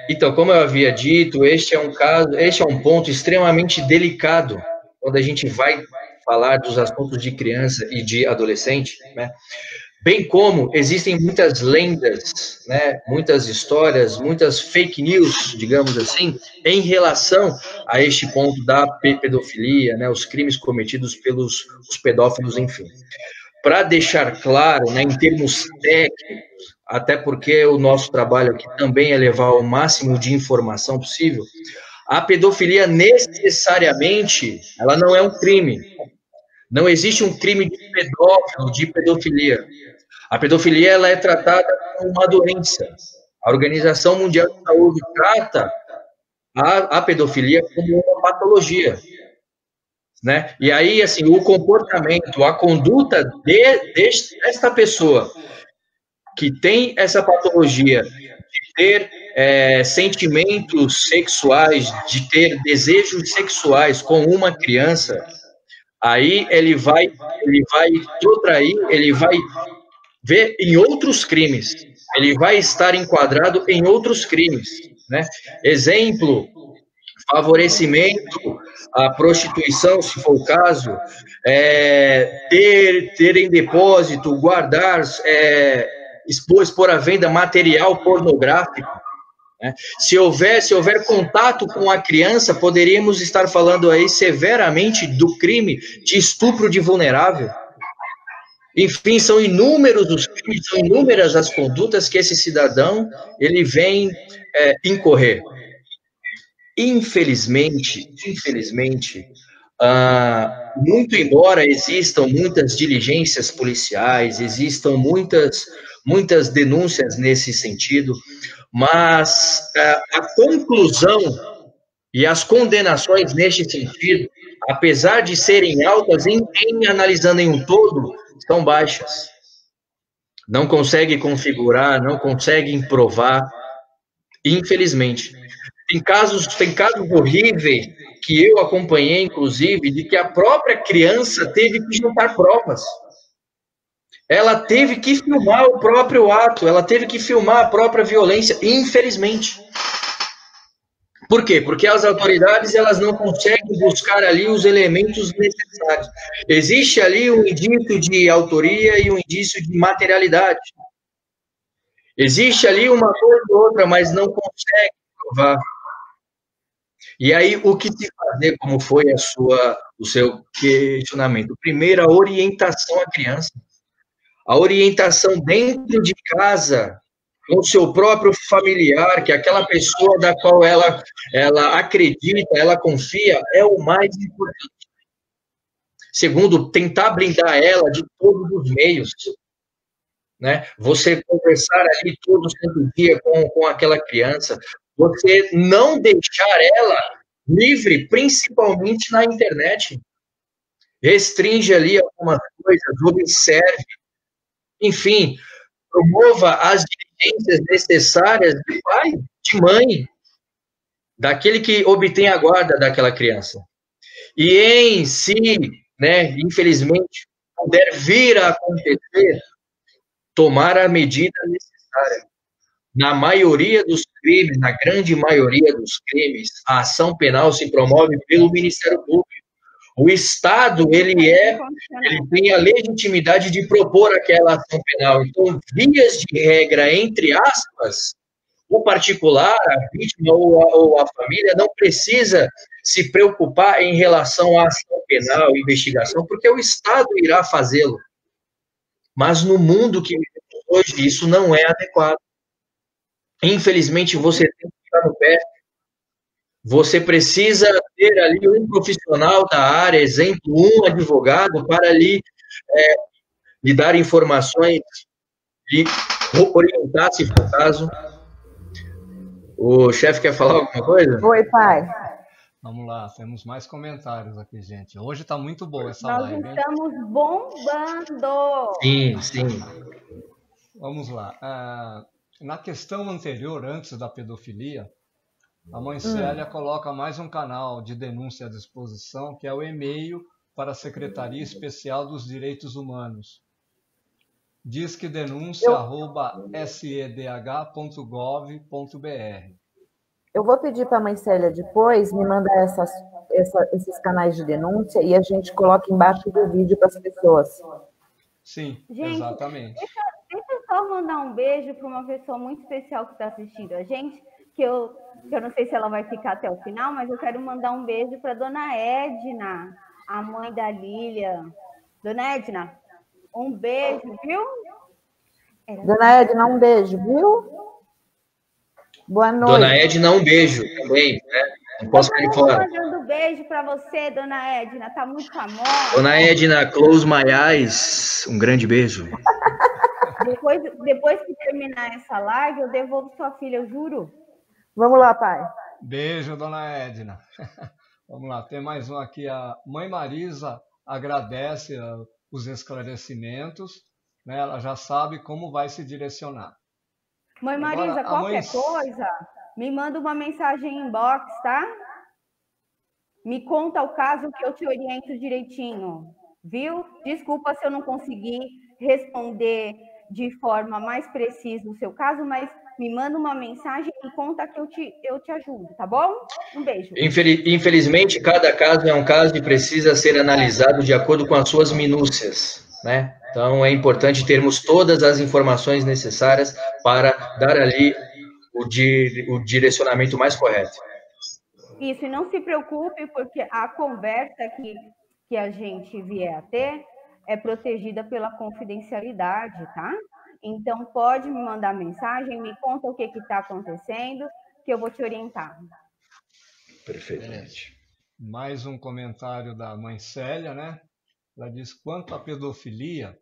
Então, como eu havia dito, este é um ponto extremamente delicado quando a gente vai falar dos assuntos de criança e de adolescente, né? Bem como existem muitas lendas, né, muitas histórias, muitas fake news, digamos assim, em relação a este ponto da pedofilia, né, os crimes cometidos pelos pedófilos, enfim. Para deixar claro, né, em termos técnicos, até porque o nosso trabalho aqui também é levar o máximo de informação possível, a pedofilia necessariamente, ela não é um crime. Não existe um crime de pedófilo, de pedofilia. A pedofilia ela é tratada como uma doença. A Organização Mundial de Saúde trata a pedofilia como uma patologia. né? E aí, assim, o comportamento, a conduta desta pessoa que tem essa patologia de ter sentimentos sexuais, de ter desejos sexuais com uma criança, aí ele vai protrair, ele vai ver em outros crimes, ele vai estar enquadrado em outros crimes, né? Exemplo, favorecimento à prostituição, se for o caso, ter em depósito, guardar, expor à venda material pornográfico, né? Se houver contato com a criança, poderíamos estar falando aí severamente do crime de estupro de vulnerável. Enfim, são inúmeros os crimes, são inúmeras as condutas que esse cidadão ele vem incorrer. Infelizmente, muito embora existam muitas diligências policiais, existam muitas denúncias nesse sentido, mas a conclusão e as condenações neste sentido, apesar de serem altas, analisando em um todo, são baixas. Não conseguem configurar, não conseguem provar, infelizmente. Tem casos horríveis que eu acompanhei, inclusive, de que a própria criança teve que juntar provas. Ela teve que filmar o próprio ato, ela teve que filmar a própria violência, infelizmente. Por quê? Porque as autoridades elas não conseguem buscar ali os elementos necessários. Existe ali um indício de autoria e um indício de materialidade. Existe ali uma coisa ou outra, mas não consegue provar. E aí, o que se fazer, como foi o seu questionamento? Primeiro, a orientação à criança. A orientação dentro de casa, com o seu próprio familiar, que é aquela pessoa da qual ela acredita, ela confia, é o mais importante. Segundo, tentar blindar ela de todos os meios, né? Você conversar ali todo santo dia com aquela criança, você não deixar ela livre, principalmente na internet. Restringe ali algumas coisas, observe, enfim, promova as diligências necessárias de pai, de mãe, daquele que obtém a guarda daquela criança. E em si, né, infelizmente, puder vir a acontecer, tomar a medida necessária. Na maioria dos crimes, na grande maioria dos crimes, a ação penal se promove pelo Ministério Público. O Estado, ele tem a legitimidade de propor aquela ação penal. Então, vias de regra, entre aspas, o particular, a vítima ou a família não precisa se preocupar em relação à ação penal, investigação, porque o Estado irá fazê-lo. Mas no mundo que vivemos hoje, isso não é adequado. Infelizmente, você tem que ficar no pé. Você precisa ter ali um profissional da área, exemplo, um advogado, para lhe dar informações e orientar, se for o caso. O chefe quer falar alguma coisa? Oi, pai. Vamos lá, temos mais comentários aqui, gente. Hoje está muito boa essa live. Nós estamos bombando. Sim. Vamos lá. Na questão anterior, antes da pedofilia, a mãe Célia coloca mais um canal de denúncia à disposição, que é o e-mail para a Secretaria Especial dos Direitos Humanos. Diz que denúncia@sedh.gov.br. Eu vou pedir para a mãe Célia depois me mandar esses canais de denúncia e a gente coloca embaixo do vídeo para as pessoas. Sim, gente, exatamente. Deixa eu só mandar um beijo para uma pessoa muito especial que está assistindo a gente, que eu não sei se ela vai ficar até o final, mas eu quero mandar um beijo para dona Edna, a mãe da Lilian. Dona Edna, um beijo, viu? Dona Edna, um beijo, viu? Boa noite. Dona Edna, um beijo também, né? Não posso ficar de fora. Estou mandando um beijo para você, dona Edna, tá muito famosa. Dona Edna, close my eyes, um grande beijo. Depois que terminar essa live, eu devolvo sua filha, eu juro. Vamos lá, pai. Beijo, dona Edna. Vamos lá, tem mais um aqui. A mãe Marisa agradece os esclarecimentos, né? Ela já sabe como vai se direcionar. Mãe Marisa, Agora, qualquer coisa, me manda uma mensagem em inbox, tá? Me conta o caso que eu te oriento direitinho, viu? Desculpa se eu não consegui responder de forma mais precisa o seu caso, mas me manda uma mensagem e conta que eu te ajudo, tá bom? Um beijo. Infelizmente, cada caso é um caso e precisa ser analisado de acordo com as suas minúcias, né? Então, é importante termos todas as informações necessárias para dar ali o direcionamento mais correto. Isso, e não se preocupe, porque a conversa que a gente vier a ter é protegida pela confidencialidade, tá? Então, pode me mandar mensagem, me conta o que está acontecendo, que eu vou te orientar. Perfeitamente. Mais um comentário da mãe Célia, né? Ela diz: quanto à pedofilia,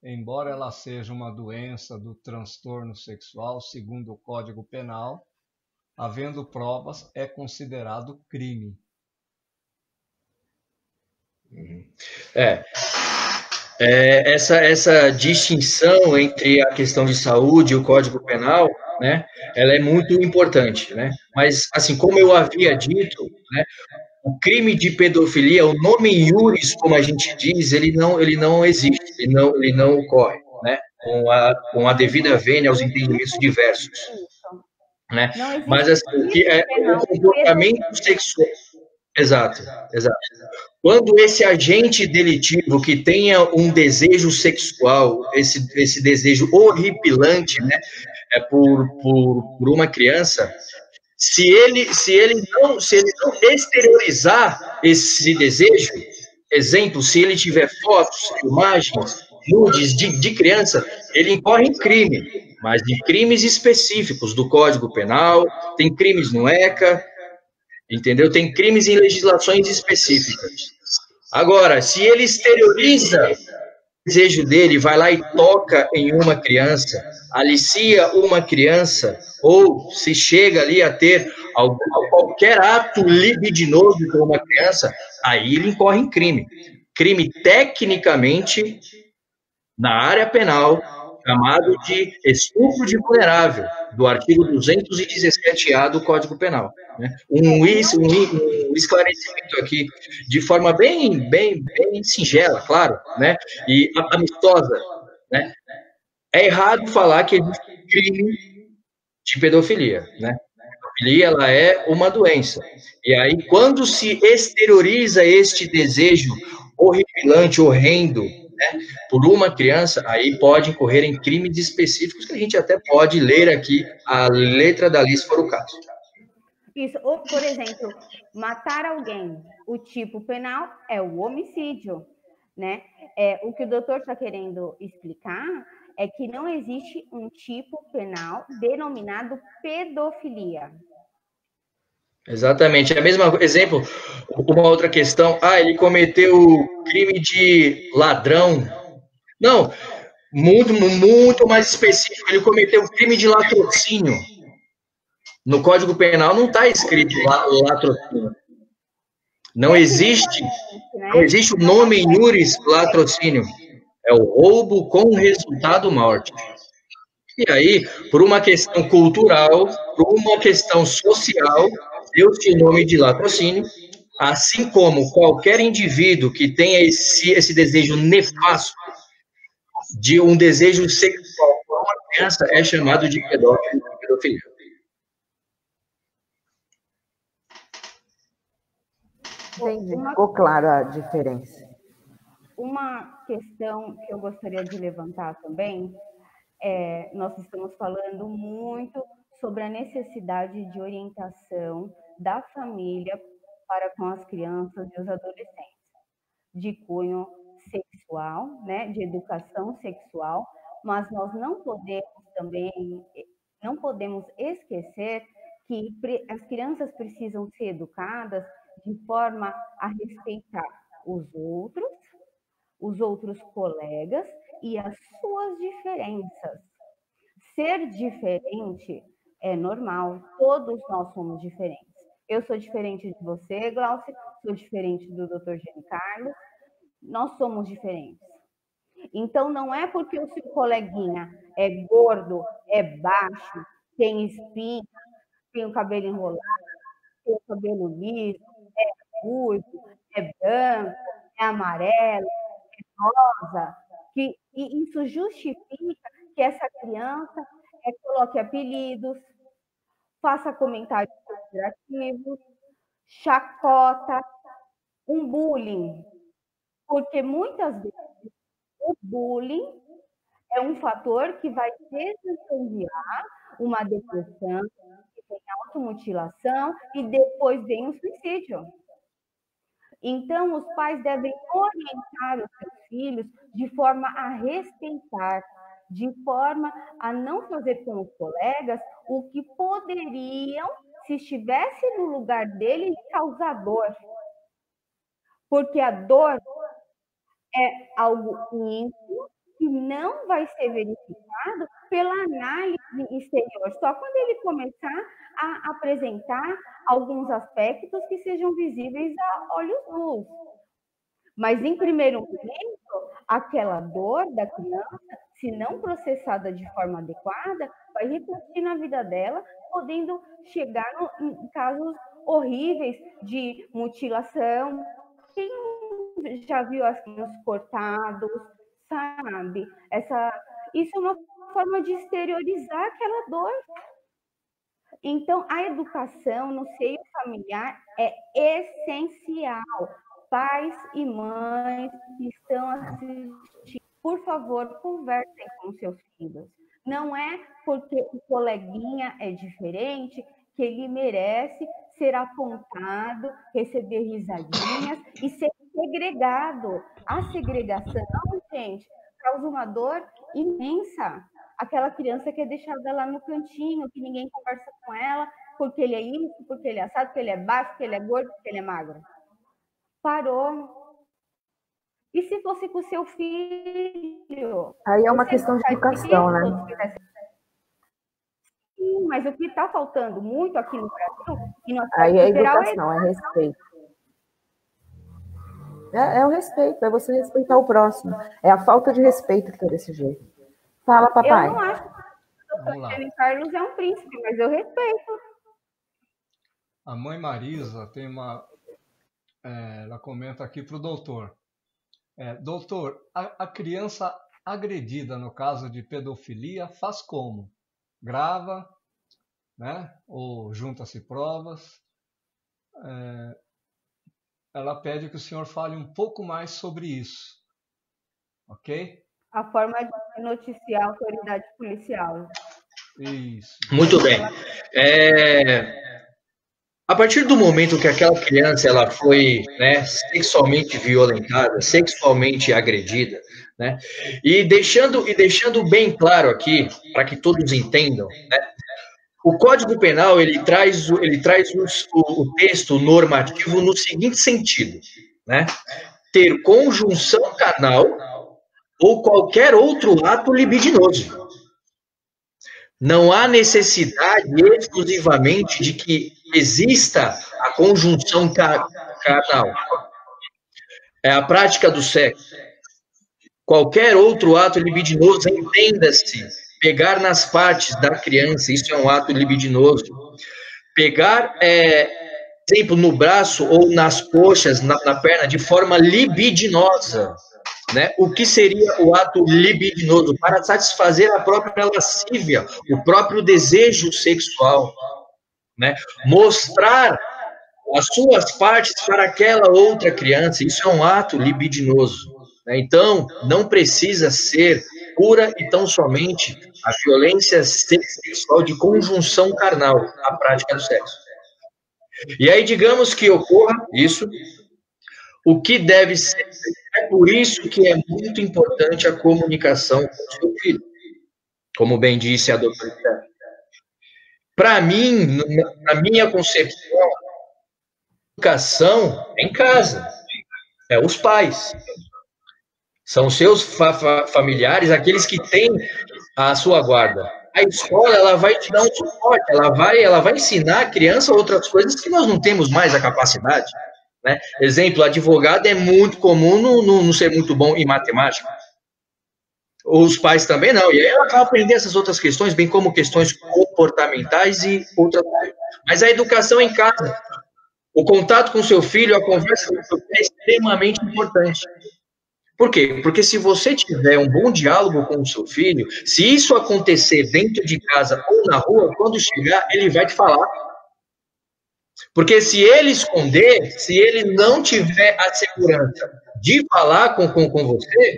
embora ela seja uma doença do transtorno sexual, segundo o Código Penal, havendo provas, é considerado crime. Essa distinção entre a questão de saúde e o Código Penal, né, ela é muito importante, né? Mas, assim, como eu havia dito, né, o crime de pedofilia, o nome iuris, como a gente diz, ele não existe, ele não ocorre, né? Com a devida vênia aos entendimentos diversos, né? Mas, assim, o que é o comportamento sexual. Exato, exato. Quando esse agente delitivo que tenha um desejo sexual, esse desejo horripilante, né, por uma criança, se ele não exteriorizar esse desejo, exemplo, se ele tiver fotos, imagens, nudes de criança, ele incorre em crime, mas em crimes específicos do Código Penal, tem crimes no ECA, entendeu? Tem crimes em legislações específicas. Agora, se ele exterioriza o desejo dele, vai lá e toca em uma criança, alicia uma criança, ou se chega ali a ter qualquer ato libidinoso com uma criança, aí ele incorre em crime. Crime tecnicamente, na área penal, chamado de estupro de vulnerável, do artigo 217-A do Código Penal. Né? Um esclarecimento aqui, de forma bem singela, claro, né? E amistosa. Né? É errado falar que existe crime de pedofilia. Né? A pedofilia ela é uma doença. E aí, quando se exterioriza este desejo horripilante, horrendo, né, por uma criança, aí pode incorrer em crimes específicos que a gente até pode ler aqui a letra da lei, se for o caso. Isso, ou, por exemplo, matar alguém, o tipo penal é o homicídio, né? O que o doutor está querendo explicar é que não existe um tipo penal denominado pedofilia. Exatamente. É o mesmo exemplo, uma outra questão. Ele cometeu crime de ladrão. Não, muito mais específico. Ele cometeu crime de latrocínio. No Código Penal não está escrito latrocínio. Não existe o nome iuris latrocínio. É o roubo com resultado morte. E aí, por uma questão cultural, por uma questão social, deu-se o nome de latrocínio, assim como qualquer indivíduo que tenha esse desejo nefasto de um desejo sexual por uma criança é chamado de pedófilo, de pedofilia. Entendi, ficou clara a diferença. Uma questão que eu gostaria de levantar também nós estamos falando muito sobre a necessidade de orientação da família para com as crianças e os adolescentes, de cunho sexual, né, de educação sexual, mas nós não podemos esquecer que as crianças precisam ser educadas de forma a respeitar os outros colegas e as suas diferenças. Ser diferente é normal, todos nós somos diferentes. Eu sou diferente de você, Glaucia, sou diferente do Dr. Jean Carlos, nós somos diferentes. Então, não é porque o seu coleguinha é gordo, é baixo, tem espinha, tem o cabelo enrolado, tem o cabelo liso, é ruivo, é branco, é amarelo, é rosa, que isso justifica que essa criança coloque apelidos, faça comentários considerativos, chacota, um bullying. Porque muitas vezes o bullying é um fator que vai desencadear uma depressão, que vem automutilação e depois vem o suicídio. Então, os pais devem orientar os seus filhos de forma a respeitar, de forma a não fazer com os colegas o que poderiam, se estivesse no lugar dele, causar dor. Porque a dor é algo íntimo que não vai ser verificado pela análise exterior, só quando ele começar a apresentar alguns aspectos que sejam visíveis a olhos nus. Mas, em primeiro momento, aquela dor da criança, se não processada de forma adequada, vai refletir na vida dela, podendo chegar em casos horríveis de mutilação. Quem já viu as crianças cortadas, sabe? Isso é uma forma de exteriorizar aquela dor. Então, a educação no seio familiar é essencial. Pais e mães que estão assistindo, por favor, conversem com seus filhos. Não é porque o coleguinha é diferente que ele merece ser apontado, receber risadinhas e ser segregado. A segregação, gente, causa uma dor imensa. Aquela criança que é deixada lá no cantinho, que ninguém conversa com ela, porque ele é isso, porque ele é assado, porque ele é baixo, porque ele é gordo, porque ele é magro. Parou. E se fosse com o seu filho? Aí é uma questão de educação, né? Sim, mas o que está faltando muito aqui no Brasil... Aí é educação, é respeito. É o respeito, é você respeitar o próximo. É a falta de respeito que está desse jeito. Fala, papai. Eu não acho que o Dr. Jean Carlos é um príncipe, mas eu respeito. A mãe Marisa tem uma... ela comenta aqui para o doutor. Doutor, a criança agredida no caso de pedofilia faz como? Grava, né? Ou junta-se provas. Ela pede que o senhor fale um pouco mais sobre isso. Ok? A forma de noticiar a autoridade policial. Isso. Muito bem. A partir do momento que aquela criança ela foi, né, sexualmente violentada, sexualmente agredida, né, e deixando bem claro aqui, para que todos entendam, né, o Código Penal ele traz o texto normativo no seguinte sentido, né, ter conjunção carnal ou qualquer outro ato libidinoso. Não há necessidade exclusivamente de que exista a conjunção carnal. É a prática do sexo. Qualquer outro ato libidinoso, entenda-se, pegar nas partes da criança, isso é um ato libidinoso. Pegar, exemplo, no braço ou nas coxas, na perna, de forma libidinosa. Né? O que seria o ato libidinoso? Para satisfazer a própria lascívia, o próprio desejo sexual. Né? Mostrar as suas partes para aquela outra criança, isso é um ato libidinoso. Né? Então, não precisa ser pura e tão somente a violência sexual de conjunção carnal, a prática do sexo. E aí, digamos que ocorra isso, o que deve ser. É por isso que é muito importante a comunicação com o seu filho. Como bem disse a doutora. Para mim, na minha concepção, a educação é em casa. É os pais. São seus familiares, aqueles que têm a sua guarda. A escola, ela vai te dar um suporte, ela vai ensinar a criança outras coisas que nós não temos mais a capacidade. né? Exemplo, advogado é muito comum não ser muito bom em matemática. Os pais também não. E aí ela vai aprender essas outras questões, bem como questões comportamentais e outras coisas. Mas a educação em casa, o contato com seu filho, a conversa com seu filho é extremamente importante. Por quê? Porque se você tiver um bom diálogo com o seu filho, se isso acontecer dentro de casa ou na rua, quando chegar, ele vai te falar. Porque se ele esconder, se ele não tiver a segurança de falar com você,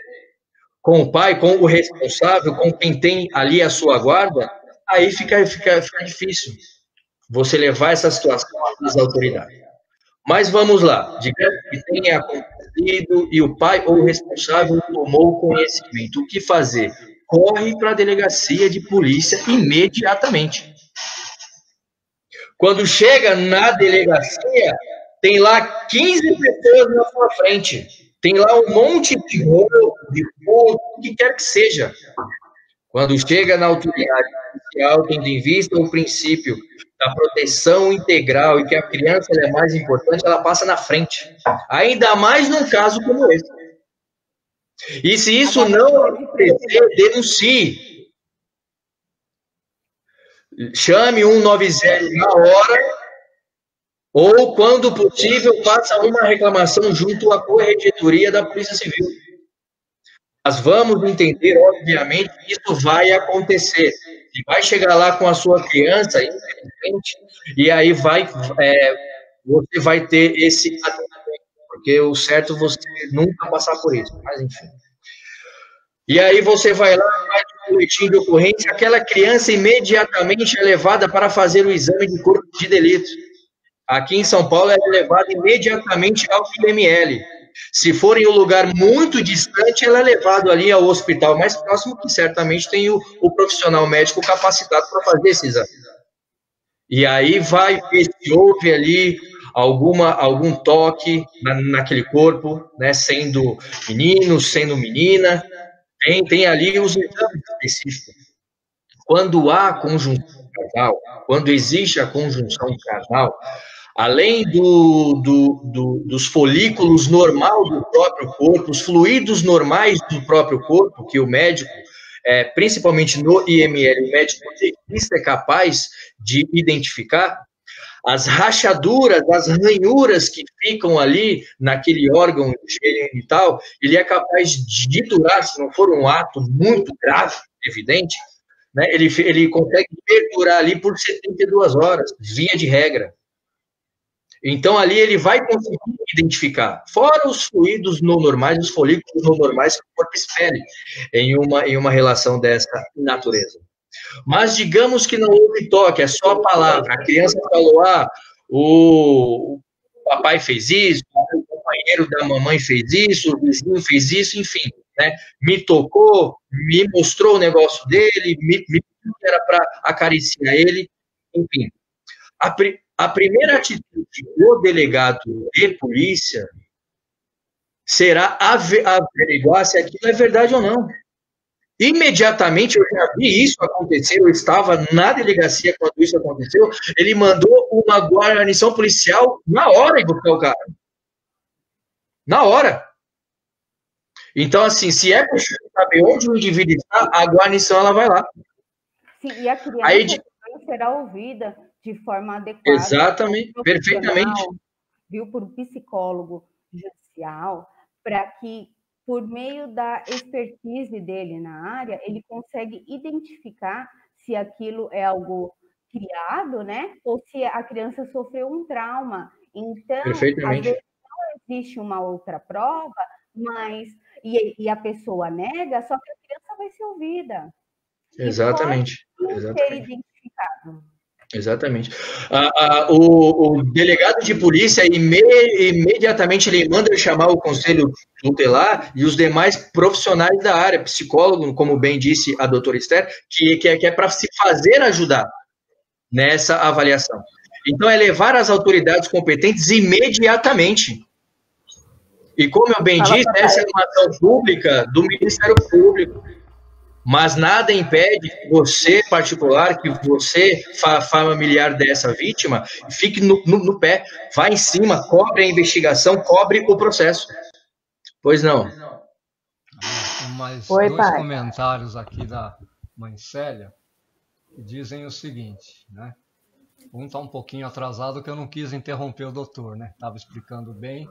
com o pai, com o responsável, com quem tem ali a sua guarda, aí fica difícil você levar essa situação às autoridades. Mas vamos lá, digamos que tenha acontecido e o pai ou o responsável tomou conhecimento. O que fazer? Corre para a delegacia de polícia imediatamente. Quando chega na delegacia, tem lá 15 pessoas na sua frente. Tem lá um monte de roubo, de furto, o que quer que seja. Quando chega na autoridade policial, tendo em vista o princípio da proteção integral e que a criança é mais importante, ela passa na frente. Ainda mais num caso como esse. E se isso não acontecer, denuncie. Chame 190 na hora, ou, quando possível, faça uma reclamação junto à Corregedoria da Polícia Civil. Nós vamos entender, obviamente, que isso vai acontecer. E vai chegar lá com a sua criança, infelizmente, e aí você vai ter esse atendimento, porque o certo é você nunca passar por isso, mas enfim. E aí você vai lá, faz o boletim de ocorrência, aquela criança imediatamente é levada para fazer o exame de corpo de delito. Aqui em São Paulo é levada imediatamente ao IML. Se for em um lugar muito distante, ela é levada ali ao hospital mais próximo, que certamente tem o profissional médico capacitado para fazer esse exame. E aí vai ver se houve ali algum toque naquele corpo, né, sendo menino, sendo menina. Tem ali os exames específicos. Quando há conjunção casal, quando existe a conjunção casal, além dos folículos normais do próprio corpo, os fluidos normais do próprio corpo, que o médico, principalmente no IML, o médico legista é capaz de identificar, as rachaduras, as ranhuras que ficam ali naquele órgão genital, ele é capaz de durar, se não for um ato muito grave, evidente, né, ele consegue perdurar ali por 72 horas, via de regra. Então, ali ele vai conseguir identificar, fora os fluidos não normais, os folículos não normais que o corpo expele em uma relação dessa natureza. Mas digamos que não houve toque, é só a palavra. A criança falou, o papai fez isso, o companheiro da mamãe fez isso, o vizinho fez isso, enfim, né? Me tocou, me mostrou o negócio dele, me pediu que era para acariciar ele, enfim. A primeira atitude do delegado de polícia será averiguar se aquilo é verdade ou não. Imediatamente, eu já vi isso acontecer, eu estava na delegacia quando isso aconteceu, ele mandou uma guarnição policial na hora e buscar o cara. Na hora. Então, assim, se é possível saber onde o indivíduo está, a guarnição ela vai lá. Sim, e a criança será ouvida de forma adequada. Exatamente, perfeitamente. Viu, por um psicólogo judicial, para que, por meio da expertise dele na área, ele consegue identificar se aquilo é algo criado, né? Ou se a criança sofreu um trauma. Então, às vezes não existe uma outra prova, mas e a pessoa nega, só que a criança vai ser ouvida. Exatamente. E pode ser identificado. Exatamente. O delegado de polícia imediatamente ele manda chamar o conselho tutelar e os demais profissionais da área, psicólogo, como bem disse a doutora Esther, que é para se fazer ajudar nessa avaliação. Então, é levar as autoridades competentes imediatamente. E como eu bem disse, essa é uma ação pública do Ministério Público. Mas nada impede que você, particular, que você, familiar dessa vítima, fique no pé, vá em cima, cobre a investigação, cobre o processo. Pois não. Mais Oi, dois pai. comentários aqui da mãe Célia, que dizem o seguinte, né? Um está um pouquinho atrasado, que eu não quis interromper o doutor, né? Estava explicando bem.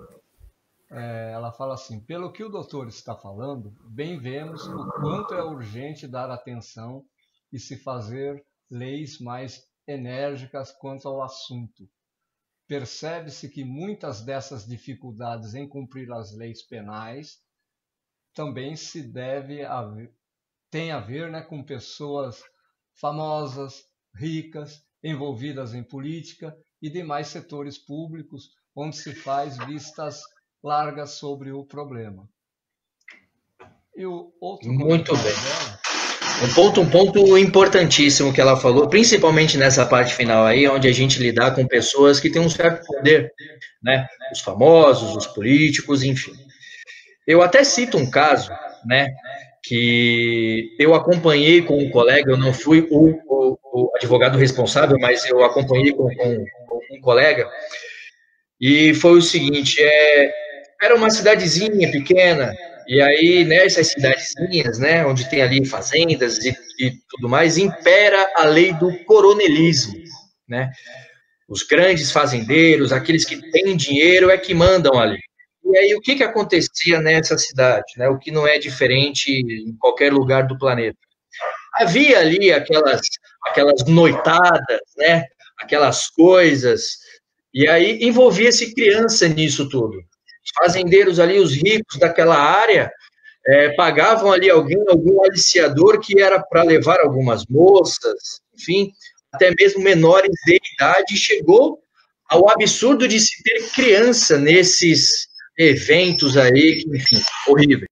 Ela fala assim: pelo que o doutor está falando, bem vemos o quanto é urgente dar atenção e se fazer leis mais enérgicas quanto ao assunto. Percebe-se que muitas dessas dificuldades em cumprir as leis penais também tem a ver, né, com pessoas famosas, ricas, envolvidas em política e demais setores públicos, onde se faz vistas largas sobre o problema. E o outro Muito bem. dela, Um ponto importantíssimo que ela falou, principalmente nessa parte final aí, onde a gente lidar com pessoas que têm um certo poder, né? Os famosos, os políticos, enfim. Eu até cito um caso, né? Que eu acompanhei com um colega, eu não fui o advogado responsável, mas eu acompanhei com um colega, e foi o seguinte, era uma cidadezinha pequena, e aí nessas cidadezinhas, né, onde tem ali fazendas e tudo mais, impera a lei do coronelismo, né? Os grandes fazendeiros, aqueles que têm dinheiro é que mandam ali. E aí o que acontecia nessa cidade, né? O que não é diferente em qualquer lugar do planeta. Havia ali aquelas noitadas, né? Aquelas coisas, e aí envolvia-se criança nisso tudo. Os fazendeiros ali, os ricos daquela área, pagavam ali algum aliciador que era para levar algumas moças, enfim, até mesmo menores de idade, chegou ao absurdo de se ter criança nesses eventos aí, enfim, horríveis.